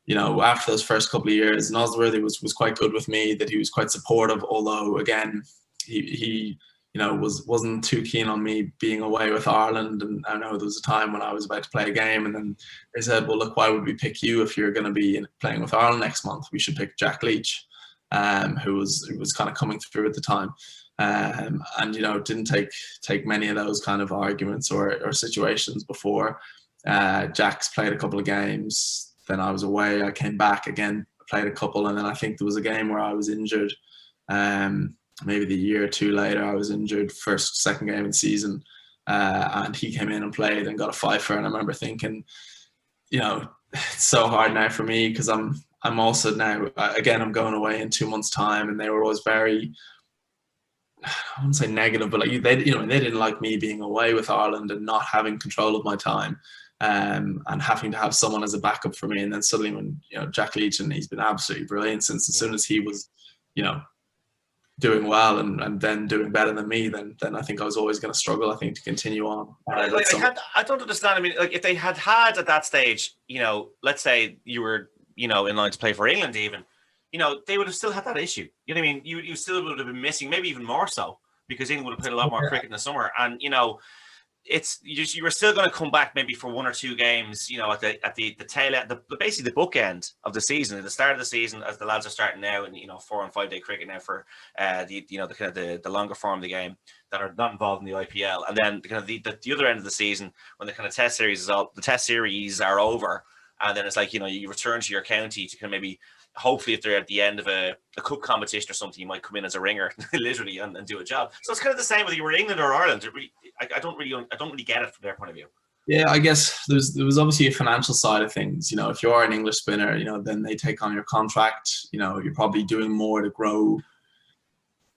after those first couple of years, Nosworthy was quite good with me, that he was quite supportive, although again, he wasn't too keen on me being away with Ireland. And I know there was a time when I was about to play a game, and then they said, well, look, why would we pick you if you're going to be playing with Ireland next month? We should pick Jack Leach, who was kind of coming through at the time. And didn't take many of those kind of arguments or situations before. Jack's played a couple of games, then I was away, I came back again, played a couple, and then I think there was a game where I was injured. Maybe the year or two later, I was injured, second game of the season, and he came in and played and got a fifer. And I remember thinking, it's so hard now for me because I'm also now, again, I'm going away in 2 months' time, and they were always very, I wouldn't say negative, but like they didn't like me being away with Ireland and not having control of my time, and having to have someone as a backup for me. And then suddenly, when Jack Leach, and he's been absolutely brilliant since as soon as he was, doing well and then doing better than me, then I think I was always going to struggle, I think, to continue on. I don't understand. I mean, like if they had at that stage, let's say you were, in line to play for England even, they would have still had that issue. You know what I mean? You still would have been missing, maybe even more so, because England would have played a lot more cricket in the summer. And, you were still going to come back maybe for 1 or 2 games, at the tail end, basically the bookend of the season, at the start of the season, as the lads are starting now, and 4 and 5 day cricket now for the longer form of the game that are not involved in the IPL, and then the other end of the season when the kind of test series are over, and then it's like you return to your county to kind of maybe. Hopefully, if they're at the end of a cup competition or something, you might come in as a ringer, literally, and do a job. So it's kind of the same whether you were England or Ireland. I don't really get it from their point of view. Yeah, I guess there was obviously a financial side of things. If you are an English spinner, then they take on your contract. You're probably doing more to grow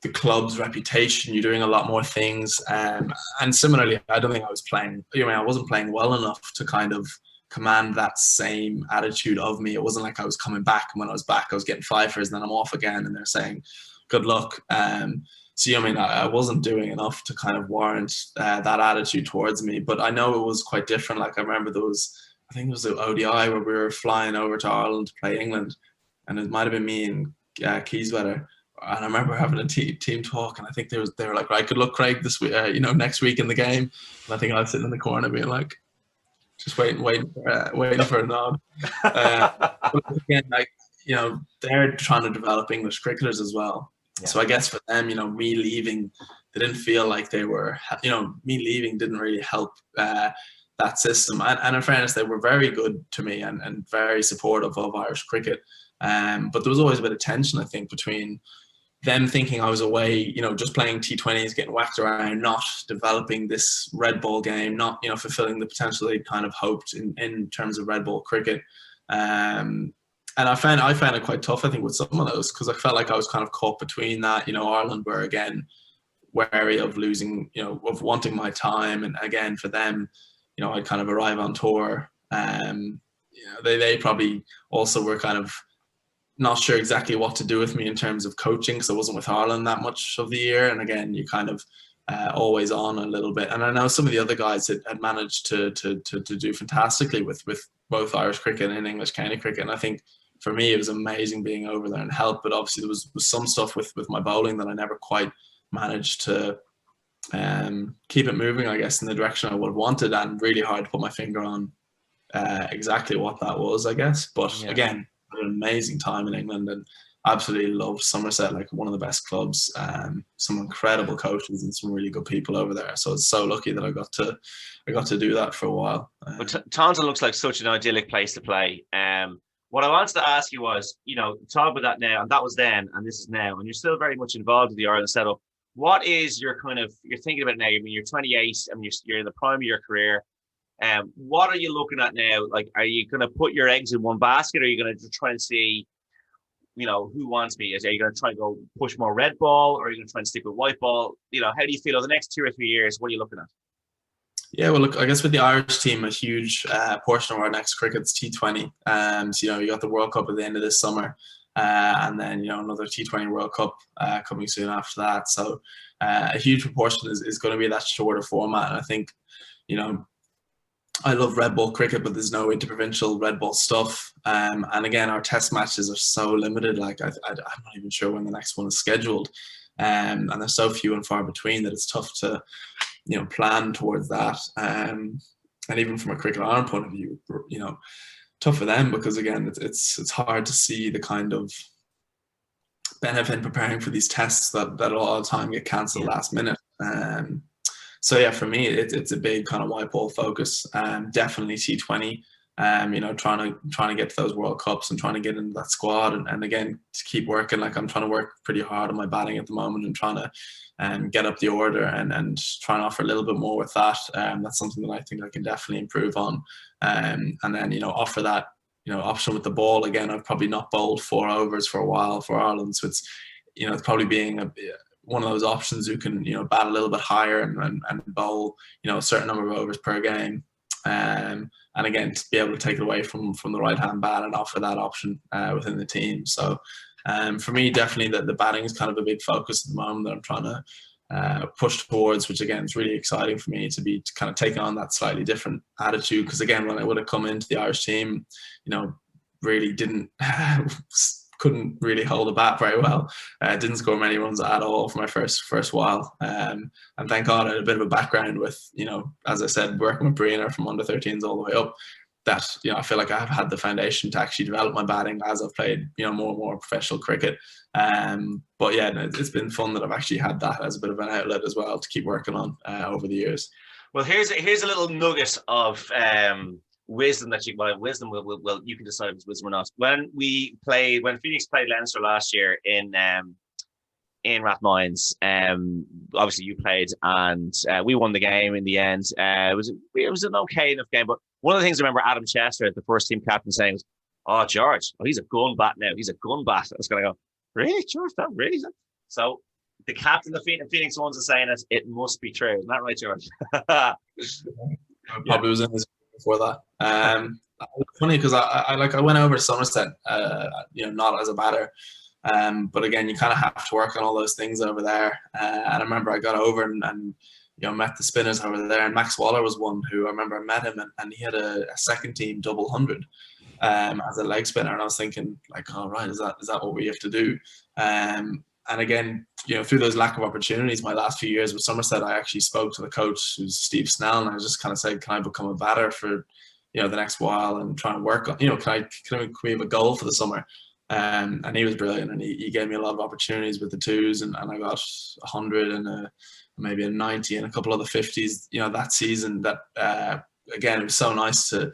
the club's reputation. You're doing a lot more things. And similarly, I don't think I was playing. I wasn't playing well enough to kind of command that same attitude of me. It wasn't like I was coming back, and when I was back, I was getting fifers, and then I'm off again, and they're saying, "Good luck." So I wasn't doing enough to kind of warrant that attitude towards me. But I know it was quite different. Like I remember I think it was the ODI where we were flying over to Ireland to play England, and it might have been me and Keyswetter. And I remember having a team talk, and I think they were like, "Right, good luck, Craig, this week, next week in the game." And I think I was sitting in the corner being like, just waiting for a nod. But again, they're trying to develop English cricketers as well. Yeah. So I guess for them, me leaving, they didn't feel like they were, me leaving didn't really help that system. And in fairness, they were very good to me and very supportive of Irish cricket. But there was always a bit of tension, I think, between them thinking I was away, just playing T20s, getting whacked around, not developing this red ball game, not, fulfilling the potential they kind of hoped in terms of red ball cricket. And I found it quite tough, I think, with some of those, because I felt like I was kind of caught between that. Ireland were, again, wary of losing, of wanting my time. And again, for them, I'd kind of arrive on tour. They probably also were kind of not sure exactly what to do with me in terms of coaching, because I wasn't with Ireland that much of the year. And again, you kind of always on a little bit. And I know some of the other guys had managed to do fantastically with both Irish cricket and English county cricket. And I think for me, it was amazing being over there and help. But obviously there was some stuff with my bowling that I never quite managed to keep it moving, I guess, in the direction I would have wanted, and really hard to put my finger on exactly what that was, I guess. But again, an amazing time in England, and absolutely love Somerset, like one of the best clubs. Some incredible coaches and some really good people over there. So it's so lucky that I got to do that for a while. But Taunton looks like such an idyllic place to play. What I wanted to ask you was, talk about that now, and that was then, and this is now, and you're still very much involved with the Ireland setup. What is you're thinking about now? I mean, you're 28. I mean, you're in the prime of your career. What are you looking at now? Like, are you going to put your eggs in one basket? Or are you going to try and see, who wants me? Are you going to try and go push more red ball, or are you going to try and stick with white ball? How do you feel over the next 2 or 3 years? What are you looking at? Yeah, well, look, I guess with the Irish team, a huge portion of our next cricket's T20. So, you got the World Cup at the end of this summer, and then, another T20 World Cup coming soon after that. So a huge proportion is going to be that shorter format. And I think, I love red ball cricket, but there's no interprovincial red ball stuff. And again, our test matches are so limited. Like, I'm not even sure when the next one is scheduled. And they're so few and far between that it's tough to, plan towards that. And even from a Cricket Ireland point of view, tough for them, because again, it's hard to see the kind of benefit in preparing for these tests that a lot of the time get cancelled last minute. So yeah, for me, it's a big kind of white ball focus. Definitely T20. You know, trying to get to those World Cups and trying to get into that squad, and again to keep working. Like I'm trying to work pretty hard on my batting at the moment and trying to get up the order and try and offer a little bit more with that. That's something that I think I can definitely improve on. And then, you know, offer that, you know, option with the ball. Again, I've probably not bowled 4 overs for a while for Ireland, so it's, you know, it's probably being one of those options who can, you know, bat a little bit higher and bowl, you know, a certain number of overs per game. And again, to be able to take it away from the right hand bat and offer that option within the team. So for me, definitely the batting is kind of a big focus at the moment that I'm trying to push towards, which again is really exciting for me to kind of taking on that slightly different attitude. Because again, when I would have come into the Irish team, you know, really couldn't really hold the bat very well. Didn't score many runs at all for my first while. And thank God I had a bit of a background with, you know, as I said, working with Brianna from under 13s all the way up. That, you know, I feel like I have had the foundation to actually develop my batting as I've played, you know, more and more professional cricket. But yeah, it's been fun that I've actually had that as a bit of an outlet as well to keep working on over the years. Well, here's a little nugget of wisdom that you will you can decide if it's wisdom or not. When Phoenix played Leinster last year in Rathmines, obviously you played and we won the game in the end. It was an okay enough game, but one of the things I remember Adam Chester, the first team captain, saying was, "Oh, George, he's a gun bat now. He's a gun bat." I was going to go, "Really, George? That really?" So the captain of the Phoenix ones are saying it. It must be true. Isn't that right, George? Probably was in this before that. It's funny because I went over to Somerset, you know, not as a batter. But again, you kind of have to work on all those things over there. And I remember I got over and you know, met the spinners over there. And Max Waller was one who I remember I met him and he had a second team double 100 as a leg spinner. And I was thinking like, all right, is that what we have to do? And again, you know, through those lack of opportunities, my last few years with Somerset, I actually spoke to the coach, who's Steve Snell, and I just kind of said, can I become a batter for, you know, the next while and try and work on, you know, can we have a goal for the summer? And he was brilliant, and he gave me a lot of opportunities with the twos, and I got 100 and maybe a 90 and a couple of the 50s, you know, that season. That again, it was so nice to,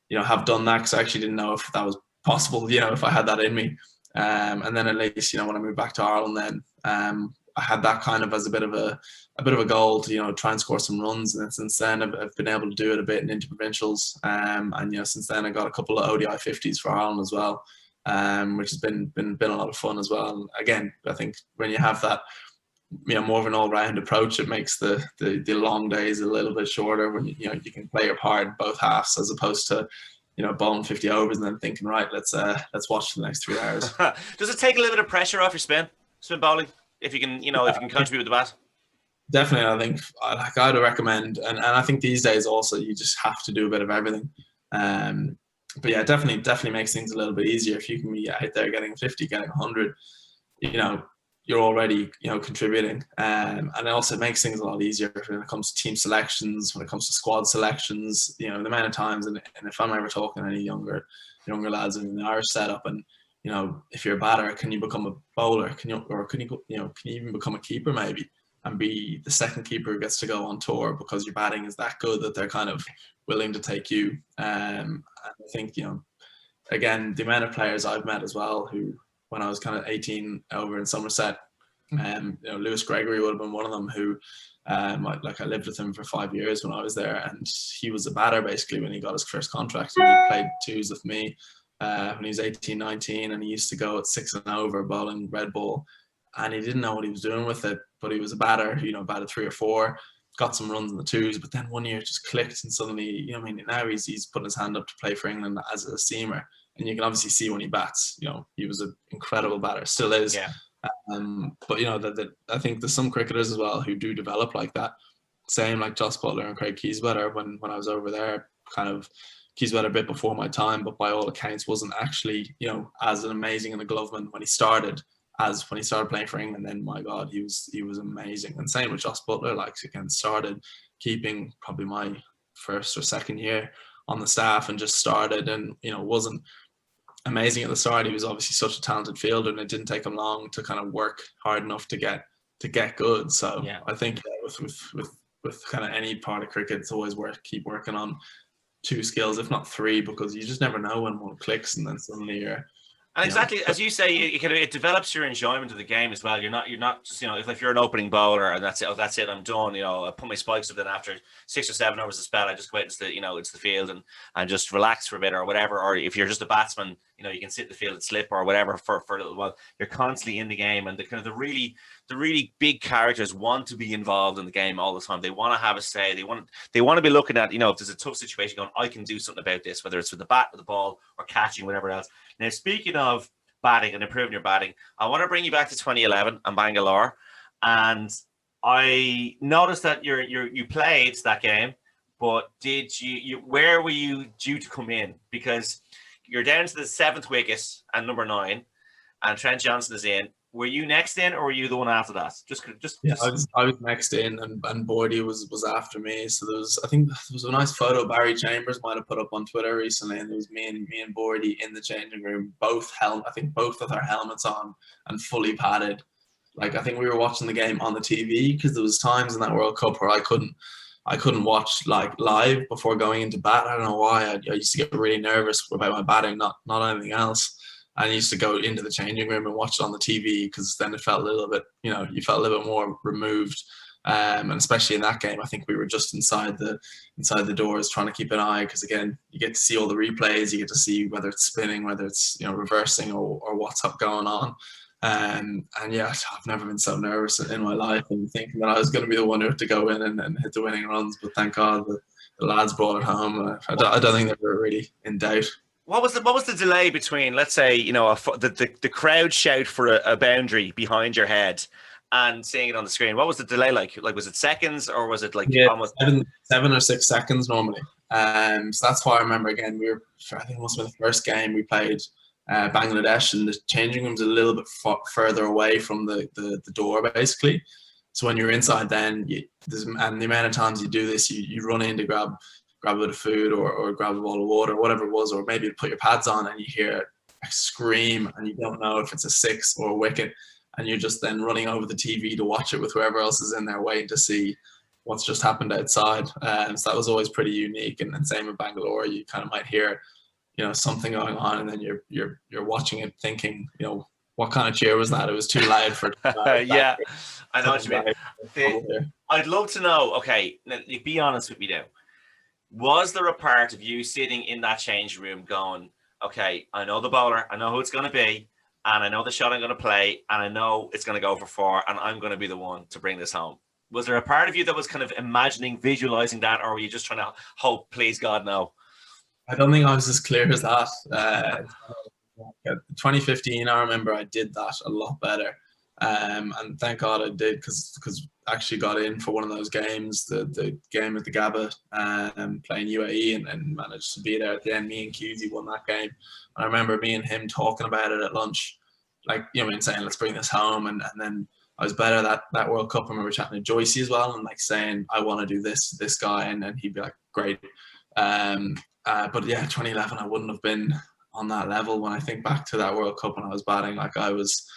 you know, have done that, because I actually didn't know if that was possible, you know, if I had that in me. And then at least, you know, when I moved back to Ireland, then I had that kind of as a bit of a goal to, you know, try and score some runs. And then since then I've been able to do it a bit in interprovincials. And you know, since then I got a couple of ODI 50s for Ireland as well, which has been a lot of fun as well. And again, I think when you have that, you know, more of an all-round approach, it makes the long days a little bit shorter when you know you can play your part in both halves, as opposed to, you know, bowling 50 overs and then thinking, right, let's watch the next 3 hours. Does it take a little bit of pressure off your spin bowling if you can, you know, if you can contribute with the bat? Definitely, I think I'd recommend, and I think these days also you just have to do a bit of everything. But yeah, definitely makes things a little bit easier if you can be out there getting 50, getting 100. You know, you're already, you know, contributing, and it also makes things a lot easier when it comes to team selections, when it comes to squad selections. You know, the amount of times, and if I'm ever talking to any younger lads in the Irish setup, and you know, if you're a batter, can you become a bowler? Can you even become a keeper maybe, and be the second keeper who gets to go on tour because your batting is that good that they're kind of willing to take you. And I think, you know, again, the amount of players I've met as well who, when I was kind of 18 over in Somerset, you know, Lewis Gregory would have been one of them who, I lived with him for 5 years when I was there, and he was a batter basically when he got his first contract, and he played twos with me when he was 18, 19, and he used to go at 6 and over bowling red ball, and he didn't know what he was doing with it, but he was a batter, you know, batted 3 or 4, got some runs in the twos, but then one year it just clicked, and suddenly, you know, I mean, now he's putting his hand up to play for England as a seamer, and you can obviously see when he bats, you know, he was an incredible batter, still is. Yeah. But you know, I think there's some cricketers as well who do develop like that. Same like Joss Butler and Craig Kieswetter when I was over there, kind of Kieswetter a bit before my time, but by all accounts wasn't actually, you know, as an amazing in the Gloveman when he started as when he started playing for England. Then my God, he was amazing. And same with Joss Butler, like again, started keeping probably my first or second year on the staff and just started, and you know, wasn't amazing at the start. He was obviously such a talented fielder, and it didn't take him long to kind of work hard enough to get good. So Yeah. I think with kind of any part of cricket, it's always worth keep working on two skills, if not three, because you just never know when one clicks, and then suddenly you're. And exactly as you say, it develops your enjoyment of the game as well. You're not just if you're an opening bowler and that's it. Oh, that's it. I'm done. I put my spikes up. Then after 6 or 7 hours of spell, I just go out into the field and just relax for a bit or whatever. Or if you're just a batsman, you can sit in the field and slip or whatever for a little while. You're constantly in the game, and the really big characters want to be involved in the game all the time. They want to have a say. They want to be looking at if there's a tough situation going, I can do something about this, whether it's with the bat, with the ball, or catching, whatever else. Now, speaking of batting and improving your batting, I want to bring you back to 2011 and Bangalore, and I noticed that you played that game, but did where were you due to come in? Because you're down to the 7th wicket and number 9, and Trent Johnson is in. Were you next in, or were you the one after that? I was next in, and Bordy was after me. So I think there was a nice photo Barry Chambers might have put up on Twitter recently, and there was me and Bordy in the changing room, I think both with our helmets on and fully padded. Like, I think we were watching the game on the TV, because there was times in that World Cup where I couldn't watch like live before going into bat. I don't know why. I used to get really nervous about my batting, not anything else. I used to go into the changing room and watch it on the TV, because then it felt a little bit, you felt a little bit more removed. And especially in that game, I think we were just inside the doors trying to keep an eye, because again, you get to see all the replays, you get to see whether it's spinning, whether it's reversing or what's up going on. And yeah, I've never been so nervous in my life, and thinking that I was going to be the one who had to go in and hit the winning runs. But thank God the lads brought it home. I don't think they were really in doubt. What was the delay between, let's say, the crowd shout for a boundary behind your head and seeing it on the screen? What was the delay like? Like, was it seconds, or was it almost 7 or 6 seconds normally? So that's why I remember, again, I think it must have been the first game we played Bangladesh, and the changing room's a little bit further away from the door, basically. So when you're inside, then and the amount of times you do this, you run in to grab a bit of food or grab a bottle of water, whatever it was, or maybe put your pads on, and you hear a scream, and you don't know if it's a 6 or a wicket, and you're just then running over the TV to watch it with whoever else is in there, waiting to see what's just happened outside. So that was always pretty unique. And then same with Bangalore, you kind of might hear something going on, and then you're watching it thinking, what kind of cheer was that? It was too loud for yeah, I know what you mean. I'd love to know, okay, now, be honest with me now. Was there a part of you sitting in that change room going, okay, I know the bowler, I know who it's going to be, and I know the shot I'm going to play, and I know it's going to go for 4, and I'm going to be the one to bring this home? Was there a part of you that was kind of visualizing that, or were you just trying to hope, please God, no? I don't think I was as clear as that. 2015, I remember I did that a lot better. And thank God I did, because I actually got in for one of those games, the game at the Gabba, playing UAE, and managed to be there at the end. Me and Cusey won that game. I remember me and him talking about it at lunch, like, saying, let's bring this home. And then I was better that World Cup. I remember chatting to Joycey as well, and like saying, I want to do this guy, and then he'd be like, great. But yeah, 2011, I wouldn't have been on that level. When I think back to that World Cup and I was batting, like I was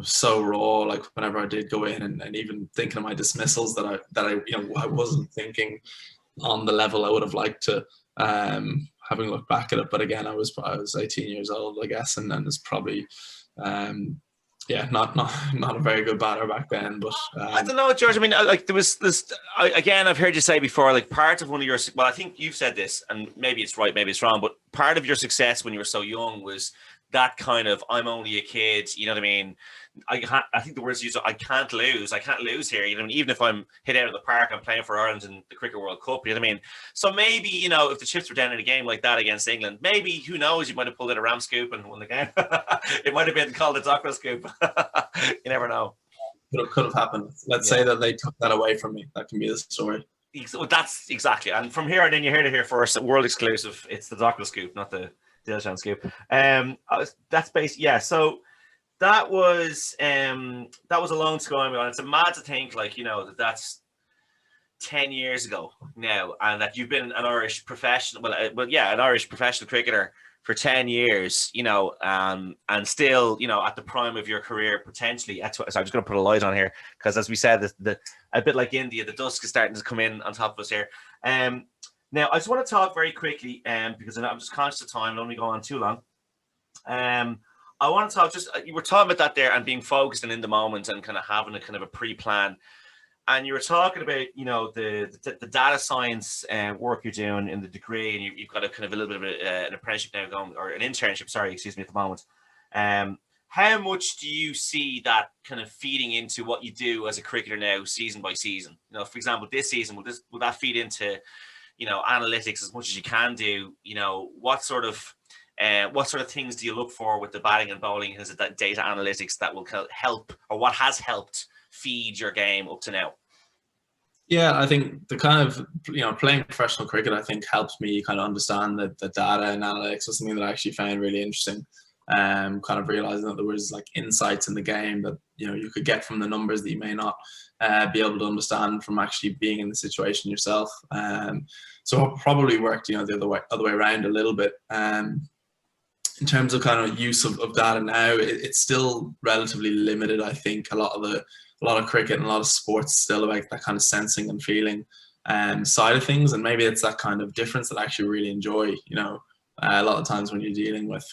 so raw. Like whenever I did go in, and even thinking of my dismissals, that I wasn't thinking on the level I would have liked to, having looked back at it. But again, I was 18 years old, I guess, and then it's probably not a very good batter back then. But I don't know, George. I mean, like there was this. Again, I've heard you say before, like part of one of your, well, I think you've said this, and maybe it's right, maybe it's wrong, but part of your success when you were so young was that kind of, I'm only a kid, you know what I mean? I think the words used, I can't lose here, you know, even if I'm hit out of the park, I'm playing for Ireland in the Cricket World Cup, you know what I mean? So maybe, if the chips were down in a game like that against England, maybe, who knows, you might have pulled out a ram scoop and won the game. It might have been called a Dockrell scoop. You never know. Could have happened. Let's say that they took that away from me. That can be the story. Well, that's exactly. And from here, and then you heard it here first, world exclusive. It's the Dockrell scoop, not the Dilshan scoop. That's basically, yeah. So that was a long time ago, and it's a mad to think, like, that's 10 years ago now, and that you've been an Irish professional. An Irish professional cricketer for 10 years, you know, and still, you know, at the prime of your career, potentially. That's what, so I'm just going to put a light on here because, as we said, a bit like India, the dusk is starting to come in on top of us here. Now, I just want to talk very quickly, because I'm just conscious of time. I don't want to go on too long. I want to talk, just, you were talking about that there and being focused and in the moment and kind of having a kind of a pre-plan. And you were talking about, you know, the data science work you're doing in the degree, and you've got a kind of a little bit of an apprenticeship now going, or an internship, sorry, excuse me, at the moment. How much do you see that kind of feeding into what you do as a cricketer now, season by season? You know, for example, this season, will that feed into, you know, analytics as much as you can do? You know, what sort of things do you look for with the batting and bowling? Is it that data analytics that will help, or what has helped feed your game up to now? Yeah, I think the kind of, you know, playing professional cricket, I think helps me kind of understand that the data and analytics was something that I actually found really interesting. Kind of realizing that there was like insights in the game that, you know, you could get from the numbers that you may not be able to understand from actually being in the situation yourself. So it probably worked, you know, the other way around a little bit. In terms of kind of use of data now, it's still relatively limited. I think a lot of cricket and a lot of sports still about that kind of sensing and feeling side of things, and maybe it's that kind of difference that I actually really enjoy. You know, a lot of times when you're dealing with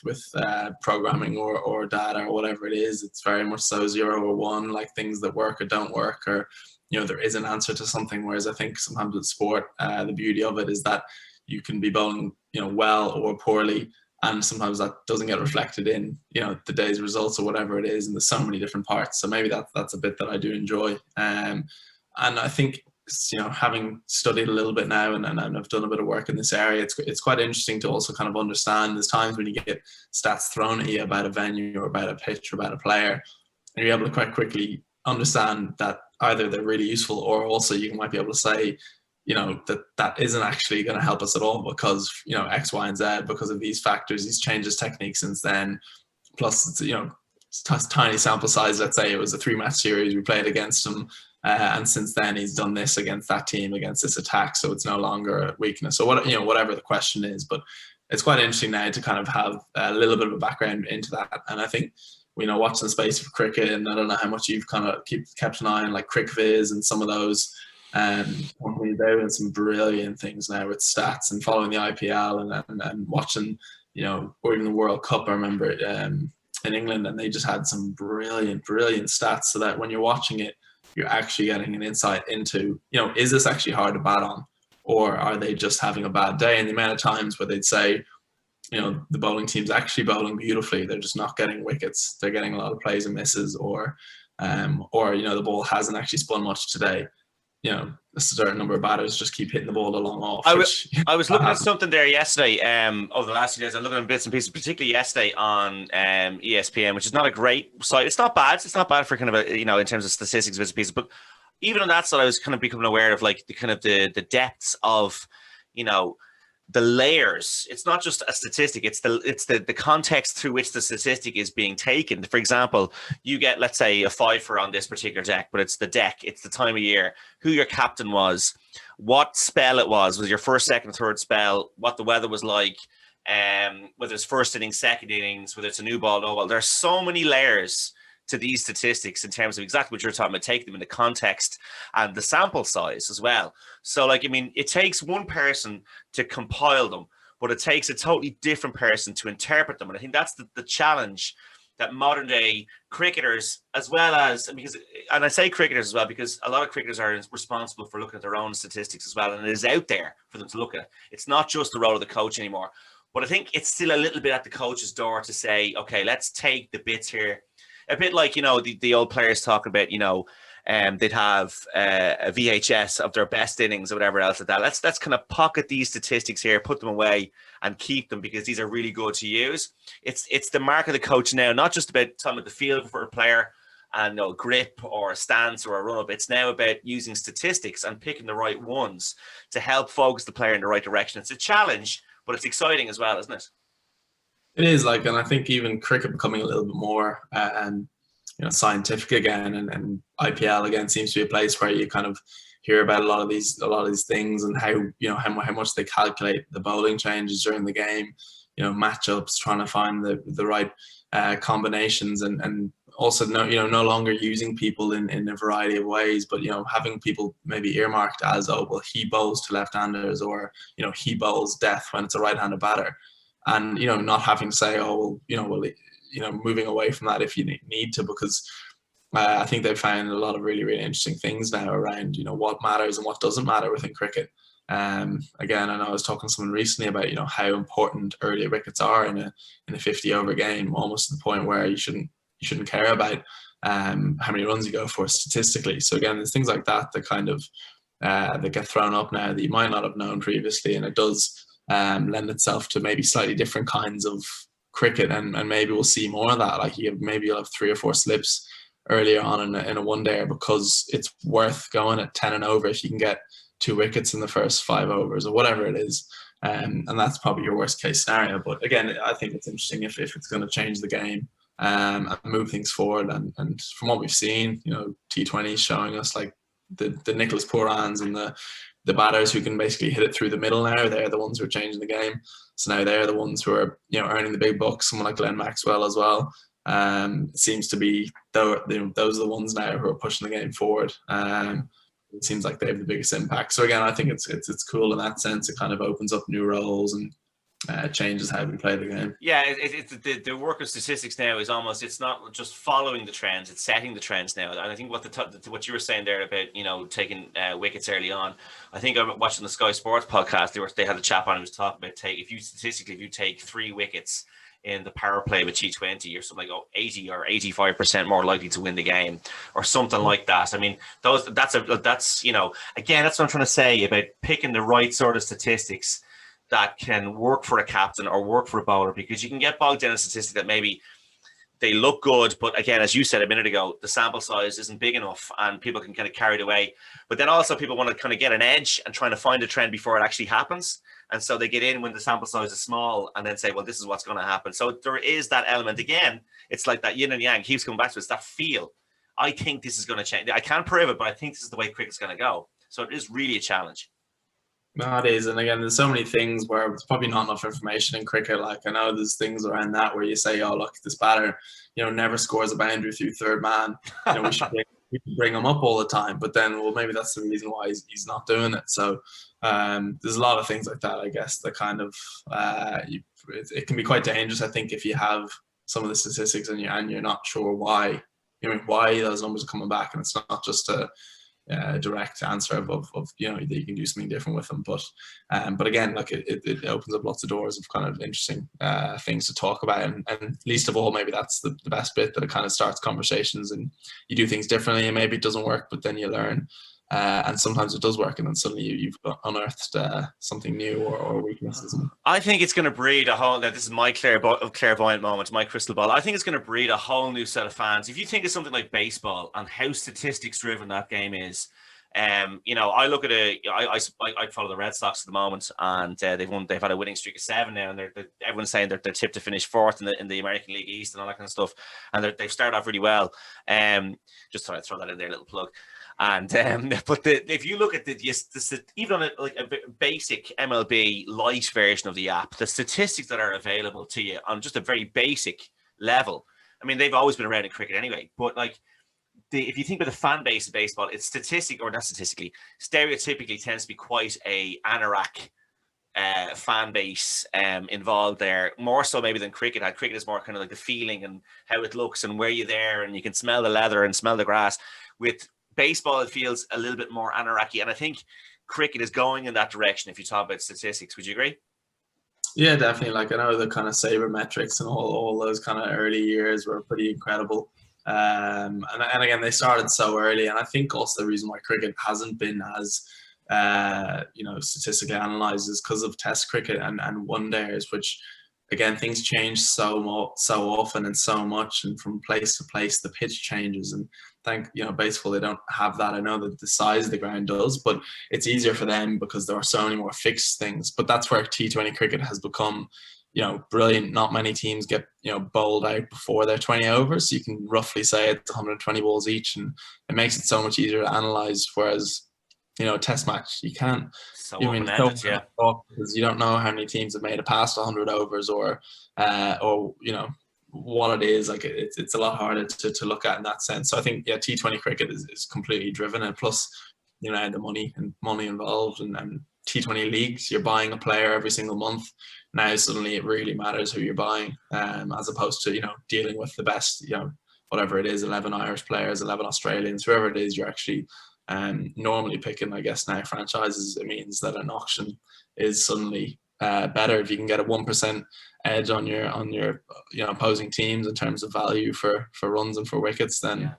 programming or data or whatever it is, it's very much so 0 or 1, like things that work or don't work, or, you know, there is an answer to something. Whereas I think sometimes with sport, the beauty of it is that you can be bowling, you know, well or poorly, and sometimes that doesn't get reflected in, you know, the day's results or whatever it is. And there's so many different parts. So maybe that's a bit that I do enjoy. And I think, you know, having studied a little bit now and I've done a bit of work in this area, it's quite interesting to also kind of understand. There's times when you get stats thrown at you about a venue or about a pitch or about a player, and you're able to quite quickly understand that either they're really useful, or also you might be able to say, you know, that isn't actually going to help us at all because, you know, X, Y, and Z, because of these factors, these changes techniques since then. Plus, it's, you know, it's tiny sample size. Let's say it was a 3-match series, we played against him, and since then he's done this against that team, against this attack, so it's no longer a weakness. So what, you know, whatever the question is, but it's quite interesting now to kind of have a little bit of a background into that. And I think, you know, watching the space of cricket, and I don't know how much you've kind of kept an eye on like CricViz and some of those companies, they're doing some brilliant things now with stats and following the IPL and watching, you know, or even the World Cup. I remember in England, and they just had some brilliant stats, so that when you're watching it, you're actually getting an insight into, you know, is this actually hard to bat on, or are they just having a bad day? And the amount of times where they'd say, you know, the bowling team's actually bowling beautifully, they're just not getting wickets, they're getting a lot of plays and misses, or you know, the ball hasn't actually spun much today. You know, a certain number of batters just keep hitting the ball along off. I was looking at something there yesterday. Over the last few days, I'm looking at bits and pieces, particularly yesterday on ESPN, which is not a great site. It's not bad. It's not bad for kind of a, you know, in terms of statistics, bits and pieces. But even on that side, I was kind of becoming aware of like the kind of the depths of, you know, the layers. It's not just a statistic, it's the context through which the statistic is being taken. For example, you get, let's say, a fifer on this particular deck, but it's the deck, it's the time of year, who your captain was, what spell it was your first, second, third spell, what the weather was like, whether it's first innings, second innings, whether it's a new ball, no ball. There's so many layers to these statistics in terms of exactly what you're talking about, take them in the context and the sample size as well. So, like, I mean, it takes one person to compile them, but it takes a totally different person to interpret them. And I think that's the challenge that modern day cricketers, as well as, because, and I say cricketers as well, because a lot of cricketers are responsible for looking at their own statistics as well. And it is out there for them to look at. It's not just the role of the coach anymore, but I think it's still a little bit at the coach's door to say, okay, let's take the bits here. A bit like, you know, the old players talk about, you know, they'd have a VHS of their best innings or whatever else like that. Let's kind of pocket these statistics here, put them away and keep them, because these are really good to use. It's the mark of the coach now, not just about talking about the feel for a player and, you know, grip or a stance or a run up. It's now about using statistics and picking the right ones to help focus the player in the right direction. It's a challenge, but it's exciting as well, isn't it? It is, like, and I think even cricket becoming a little bit more, you know, scientific again, and IPL again seems to be a place where you kind of hear about a lot of these things, and how, you know, how much they calculate the bowling changes during the game. matchups, trying to find the right combinations, and also no longer using people in a variety of ways, but having people maybe earmarked as, oh well, he bowls to left-handers, or he bowls death when it's a right-handed batter, and not having to say, oh well, moving away from that if you need to, because I think they've found a lot of really, really interesting things now around what matters and what doesn't matter within cricket. Again, I know I was talking to someone recently about how important early wickets are in a 50-over game, almost to the point where you shouldn't care about how many runs you go for statistically. So again, there's things like that kind of that get thrown up now that you might not have known previously, and it does lend itself to maybe slightly different kinds of cricket, and maybe we'll see more of that. Like you'll have 3 or 4 slips earlier on in a one-dayer, because it's worth going at 10 and over if you can get 2 wickets in the first 5 overs or whatever it is. And that's probably your worst case scenario. But again, I think it's interesting if it's going to change the game and move things forward. And from what we've seen, T20 is showing us like the Nicholas Purans and the batters who can basically hit it through the middle now, they're the ones who are changing the game. So now they're the ones who are earning the big bucks. Someone like Glenn Maxwell as well. It seems to be those are the ones now who are pushing the game forward. It seems like they have the biggest impact. So again, I think it's cool in that sense. It kind of opens up new roles and changes how we play the game. Yeah, the work of statistics now is almost, it's not just following the trends, it's setting the trends now. And I think what you were saying there about taking wickets early on, I think I'm watching the Sky Sports podcast. They had a chap on who was talking about if you take 3 wickets in the power play with T20, you're something like 80 or 85% more likely to win the game, or something like that. I mean, again, that's what I'm trying to say about picking the right sort of statistics that can work for a captain or work for a bowler, because you can get bogged down in statistics that maybe they look good, but again, as you said a minute ago, the sample size isn't big enough and people can kind of carry it away. But then also people want to kind of get an edge and trying to find a trend before it actually happens. And so they get in when the sample size is small and then say, well, this is what's going to happen. So there is that element. Again, it's like that yin and yang keeps coming back to us, that feel. I think this is going to change. I can't prove it, but I think this is the way cricket's going to go. So it is really a challenge. No, it is. And again, there's so many things where there's probably not enough information in cricket. Like I know there's things around that where you say, oh, look, this batter, never scores a boundary through third man. We should bring him up all the time. But then, well, maybe that's the reason why he's not doing it. So there's a lot of things like that, I guess, that kind of it can be quite dangerous, I think, if you have some of the statistics and you're not sure why those numbers are coming back, and it's not just a direct answer of that you can do something different with them. But again, like it opens up lots of doors of kind of interesting things to talk about, and least of all, maybe that's the best bit, that it kind of starts conversations and you do things differently, and maybe it doesn't work, but then you learn. And sometimes it does work, and then suddenly you've unearthed something new or weaknesses. I think it's going to breed a whole. Now, this is my clairvoyant moment, my crystal ball. I think it's going to breed a whole new set of fans. If you think of something like baseball and how statistics driven that game is, I look at I follow the Red Sox at the moment, and they've had a winning streak of 7 now, and everyone's saying they're tipped to finish 4th in the American League East and all that kind of stuff, and they've started off really well. Just thought I'd throw that in there, little plug. And if you look at even on a basic MLB light version of the app, the statistics that are available to you on just a very basic level, I mean, they've always been around in cricket anyway, but if you think about the fan base of baseball, it's stereotypically tends to be quite a anorak fan base involved there, more so maybe than cricket. Cricket is more kind of like the feeling and how it looks and where you're there, and you can smell the leather and smell the grass. With baseball, it feels a little bit more anarchy, and I think cricket is going in that direction if you talk about statistics. Would you agree? Yeah, definitely. Like I know the kind of sabermetrics and all those kind of early years were pretty incredible. And again, they started so early, and I think also the reason why cricket hasn't been as statistically analyzed is because of Test cricket and one days, which again, things change so often and so much, and from place to place the pitch changes, and baseball, they don't have that. I know that the size of the ground does, but it's easier for them because there are so many more fixed things. But that's where T20 cricket has become brilliant. Not many teams get bowled out before they're 20 overs, so you can roughly say it's 120 balls each, and it makes it so much easier to analyze. Whereas test match. You can't. So I mean, open-ended, yeah. because you don't know how many teams have made it past 100 overs, or what it is. Like it's a lot harder to look at in that sense. So I think T20 cricket is completely driven, and plus the money involved, and T20 leagues, you're buying a player every single month. Now suddenly it really matters who you're buying, as opposed to dealing with the best, whatever it is, 11 Irish players, 11 Australians, whoever it is you're actually normally picking. I guess now franchises, it means that an auction is suddenly better if you can get a 1% edge on your opposing teams in terms of value for runs and for wickets, then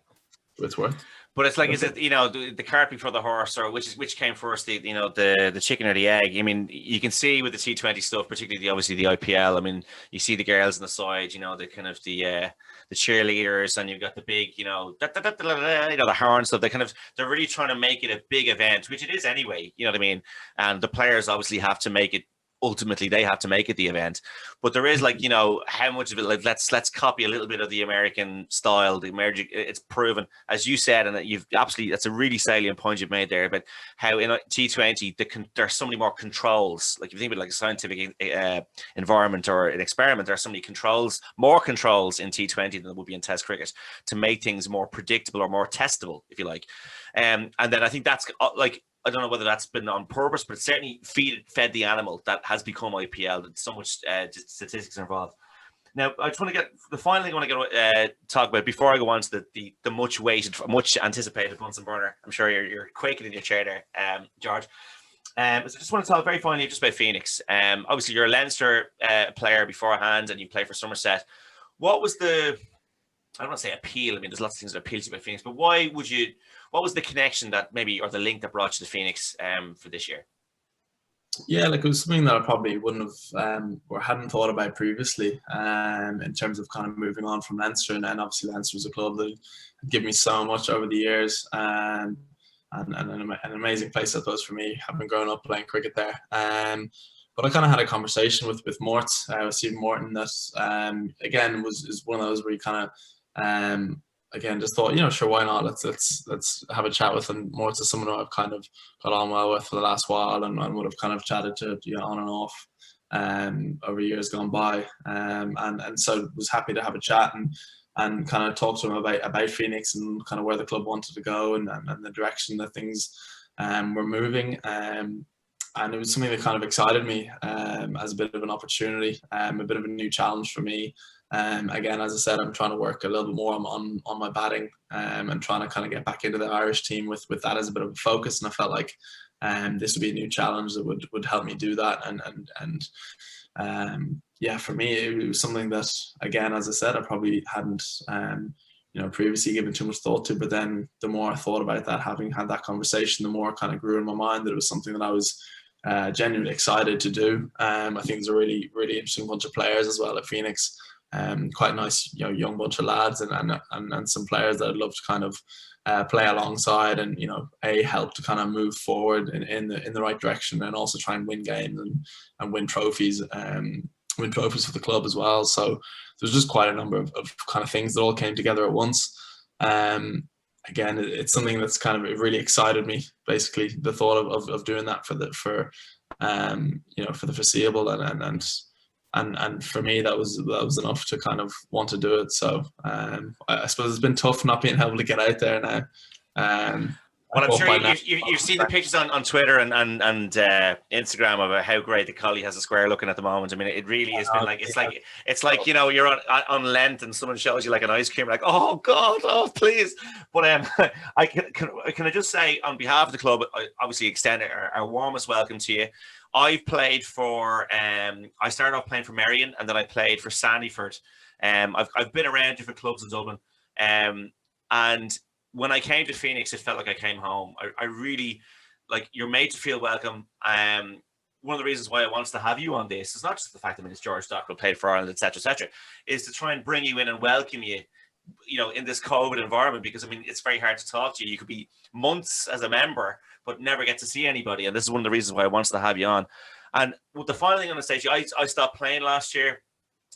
it's worth. But it's like, is it the cart before the horse, or which came first, the chicken or the egg? I mean, you can see with the T20 stuff, particularly obviously the IPL. I mean, you see the girls on the side, the kind of the cheerleaders, and you've got the big, the horn stuff. They're really trying to make it a big event, which it is anyway. You know what I mean? And the players obviously have to make it. Ultimately, they have to make it the event, but there is how much of it, like let's copy a little bit of the American style. The American, it's proven, as you said, and you've absolutely, that's a really salient point you've made there about how in T20 there's so many more controls. Like if you think about like a scientific environment or an experiment, there are so many more controls in T20 than there would be in Test cricket to make things more predictable or more testable, if you like. And then I think that's like, I don't know whether that's been on purpose, but it certainly fed the animal that has become IPL. That so much statistics are involved. Now, I just want to get the final thing I want to talk about before I go on to the much awaited, much anticipated Bunsen burner. I'm sure you're quaking in your chair there, George. So I just want to talk very finally just about Phoenix. Obviously, you're a Leinster player beforehand, and you play for Somerset. What was I don't want to say appeal. I mean, there's lots of things that appeal to you about Phoenix, but what was the connection that maybe, or the link that brought you to Phoenix for this year? Yeah, like it was something that I probably wouldn't have or hadn't thought about previously in terms of kind of moving on from Leinster. And obviously Leinster was a club that had given me so much over the years, and an amazing place, I suppose, for me, having grown up playing cricket there. But I kind of had a conversation with Mort, with Stephen Morton, that again is one of those where you kind of again just thought, sure, why not? Let's have a chat with him. Mort is someone who I've kind of got on well with for the last while, and would have kind of chatted to on and off over years gone by, and so was happy to have a chat and kind of talk to him about Phoenix and kind of where the club wanted to go, and the direction that things were moving. And it was something that kind of excited me as a bit of an opportunity, a bit of a new challenge for me. Again, as I said, I'm trying to work a little bit more on my batting, and trying to kind of get back into the Irish team with that as a bit of a focus. And I felt like this would be a new challenge that would help me do that. And for me, it was something that, again, as I said, I probably hadn't previously given too much thought to. But then the more I thought about that, having had that conversation, the more it kind of grew in my mind that it was something that I was genuinely excited to do. I think there's a really, really interesting bunch of players as well at Phoenix. Quite a nice, young bunch of lads, and some players that I'd love to kind of play alongside, and help to kind of move forward in the right direction, and also try and win games and win trophies. Win trophies for the club as well. So there's just quite a number of kind of things that all came together at once. Again, it's something that's kind of really excited me. Basically, the thought of doing that for the foreseeable, and for me that was enough to kind of want to do it. So I suppose it's been tough not being able to get out there now. Well, I'm sure you've seen the pictures on Twitter and Instagram about how great the collie has a square looking at the moment. I mean, it really has been it's like you're on Lent and someone shows you like an ice cream, like, oh God, oh please. But can I just say on behalf of the club, I obviously extend our warmest welcome to you. I've played for I started off playing for Merrion, and then I played for Sandyford. I've been around different clubs in Dublin, and when I came to Phoenix, it felt like I came home. I really, like, you're made to feel welcome. One of the reasons why I wanted to have you on this is not just the fact that it's George Dockrell, played for Ireland, etc., is to try and bring you in and welcome you, in this COVID environment, because, I mean, it's very hard to talk to you. You could be months as a member, but never get to see anybody. And this is one of the reasons why I wanted to have you on. And with the final thing on the stage, I stopped playing last year.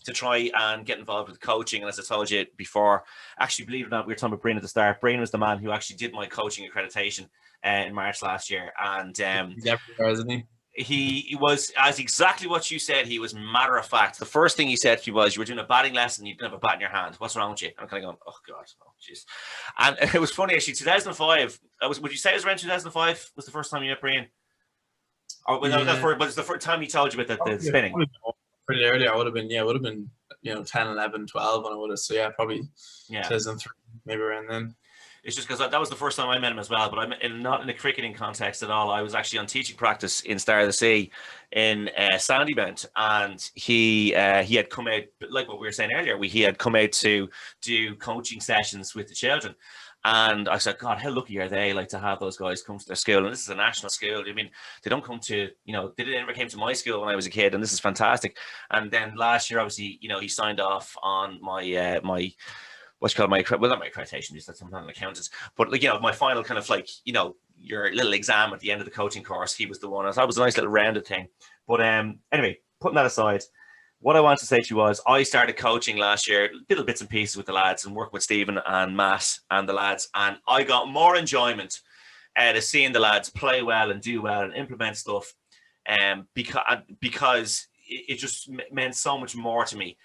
to try and get involved with coaching. And as I told you before, actually, believe it or not, we were talking about Brian at the start. Brian was the man who actually did my coaching accreditation in March last year. And he's everywhere, isn't he? He was, as exactly what you said, he was matter of fact. The first thing he said to me was, you were doing a batting lesson, you didn't have a bat in your hand. What's wrong with you? I'm kind of going, oh, God, oh, jeez. And it was funny, actually, 2005, would you say it was around 2005 was the first time you met Brian? Or, but it's the first time he told you about the spinning. Pretty early, I would have been, 10, 11, 12 when I would have, so yeah, probably 2003, maybe around then. It's just because that was the first time I met him as well, but I'm not in a cricketing context at all. I was actually on teaching practice in Star of the Sea in Sandymount, and he had come out, like what we were saying earlier, he had come out to do coaching sessions with the children. And I said, God, how lucky are they, like, to have those guys come to their school? And this is a national school. I mean, they don't come to, they never came to my school when I was a kid, and this is fantastic. And then last year, obviously, he signed off on my what's called not my accreditation, just I'm not an accountant, but my final kind of your little exam at the end of the coaching course. He was the one. I thought it was a nice little rounded thing. But anyway, putting that aside, what I wanted to say to you was I started coaching last year, little bits and pieces with the lads, and work with Stephen and Matt and the lads, and I got more enjoyment out of seeing the lads play well and do well and implement stuff, because it just meant so much more to me.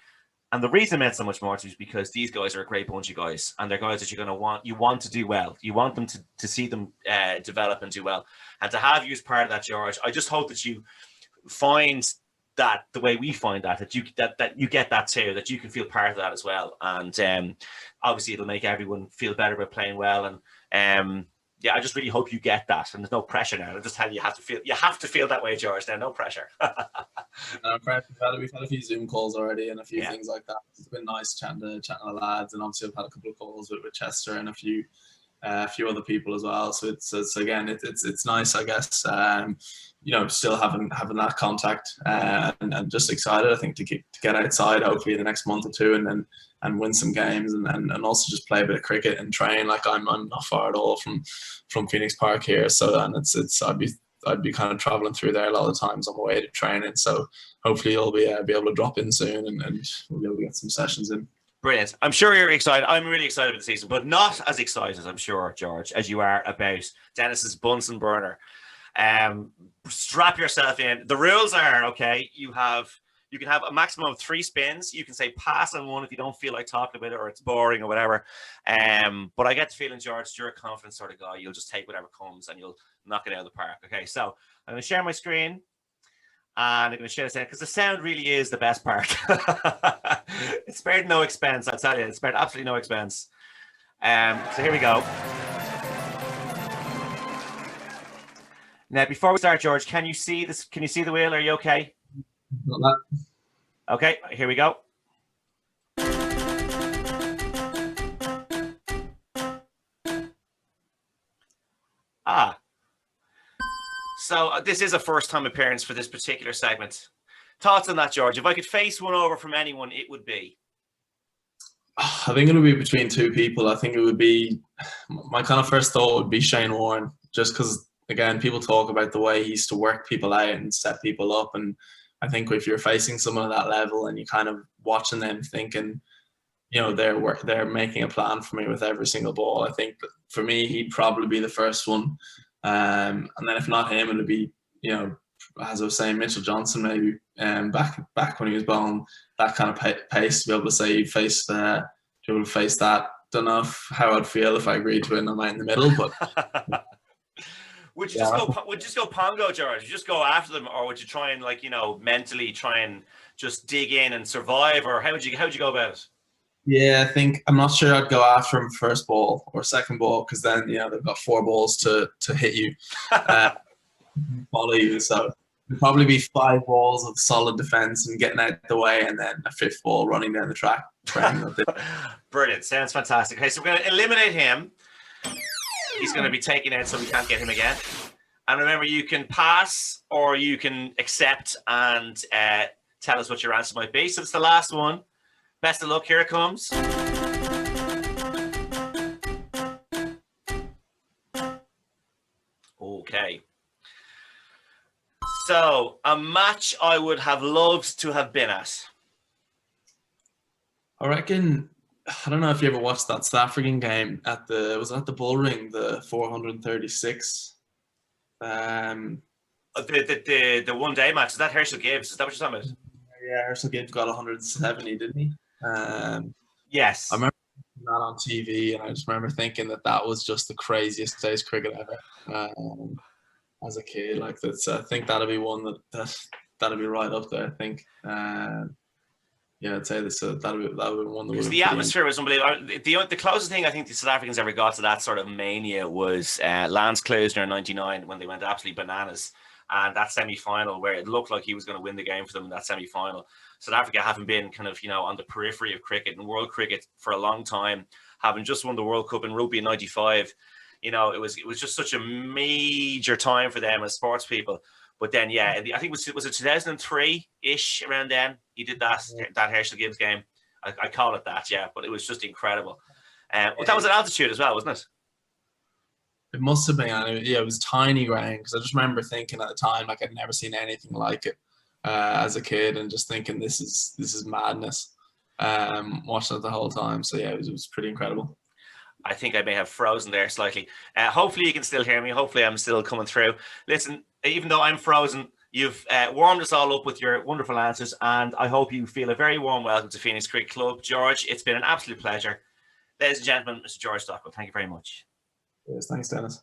And the reason it meant so much more to me is because these guys are a great bunch of guys, and they're guys that you want to do well. You want them to see them develop and do well. And to have you as part of that, George, I just hope that you find that the way we find that you get that too, that you can feel part of that as well. And obviously it'll make everyone feel better about playing well. And I just really hope you get that. And there's no pressure now. I'm just telling you, you have to feel that way, George. Now, no pressure. No pressure. We've had a few Zoom calls already and a few things like that. It's been nice chatting to the lads, and obviously I've had a couple of calls with Chester and a few other people as well. So it's again, it's nice, I guess. Still having that contact, and just excited, I think, to get outside hopefully in the next month or two, and win some games, and also just play a bit of cricket and train. Like I'm not far at all from Phoenix Park here, so and I'd be kind of traveling through there a lot of times on my way to training. So hopefully you'll be able to drop in soon, and we'll be able to get some sessions in. Brilliant. I'm sure you're excited. I'm really excited about the season, but not as excited, I'm sure, George, as you are about Dennis's Bunsen burner. Strap yourself in. The rules are, okay, you can have a maximum of 3 spins. You can say pass on one if you don't feel like talking about it or it's boring or whatever. But I get the feeling, George, you're a confident sort of guy. You'll just take whatever comes and you'll knock it out of the park. Okay, so I'm going to share my screen. And I'm going to share this out because the sound really is the best part. It's spared no expense, I tell you. It's spared absolutely no expense. So here we go. Now, before we start, George, can you see this? Can you see the wheel? Are you okay? Okay, here we go. So this is a first-time appearance for this particular segment. Thoughts on that, George? If I could face one over from anyone, it would be? I think it would be between 2 people. I think it would be, my kind of first thought would be Shane Warne, just because, again, people talk about the way he used to work people out and set people up. And I think if you're facing someone at that level and you're kind of watching them thinking, they're making a plan for me with every single ball, I think for me, he'd probably be the first one. And then if not him, it would be, as I was saying, Mitchell Johnson maybe, back when he was bowling that kind of pace, to be able to say he'd face that. Don't know how I'd feel if I agreed to it and I'm out in the middle, but would you just go Pongo, George? Would you just go after them, or would you try and mentally try and just dig in and survive, or how would you go about it? Yeah, I think I'm not sure I'd go after him first ball or second ball, because then they've got 4 balls to hit you, follow you. So it'd probably be 5 balls of solid defense and getting out the way, and then a 5th ball running down the track. Brilliant, sounds fantastic. Okay, so we're going to eliminate him. He's going to be taken out, so we can't get him again. And remember, you can pass or you can accept and tell us what your answer might be. So it's the last one. Best of luck. Here it comes. Okay. So, a match I would have loved to have been at. I reckon. I don't know if you ever watched that South African game was it at the Bull Ring, the 436. The 1 day match, is that Herschel Gibbs? Is that what you're talking about? Yeah, Herschel Gibbs got 170, didn't he? I Yes. remember that on TV, and I just remember thinking that was just the craziest day's cricket ever. As a kid, like that's, I think that'll be one that'll be right up there. I think. Yeah, I'd say this. That'll be one that Because would the atmosphere was unbelievable. The closest thing I think the South Africans ever got to that sort of mania was Lance Klusener in '99 when they went absolutely bananas. And that semi-final where it looked like he was going to win the game for them in that semi-final. South Africa having been kind of, on the periphery of cricket and world cricket for a long time, having just won the World Cup in rugby in '95, it was just such a major time for them as sports people. But then, yeah, I think was it 2003-ish around then he did that Herschel Gibbs game. I call it that, yeah. But it was just incredible. But that was at altitude as well, wasn't it? It must have been. It was tiny ground because I just remember thinking at the time like I'd never seen anything like it as a kid, and just thinking this is madness. Watching it the whole time, so yeah, it was pretty incredible. I think I may have frozen there slightly. Hopefully you can still hear me. Hopefully I'm still coming through. Listen, even though I'm frozen, you've warmed us all up with your wonderful answers, and I hope you feel a very warm welcome to Phoenix Cricket Club. George, it's been an absolute pleasure. Ladies and gentlemen, Mr. George Dockrell, thank you very much. Yes, thanks, Dennis.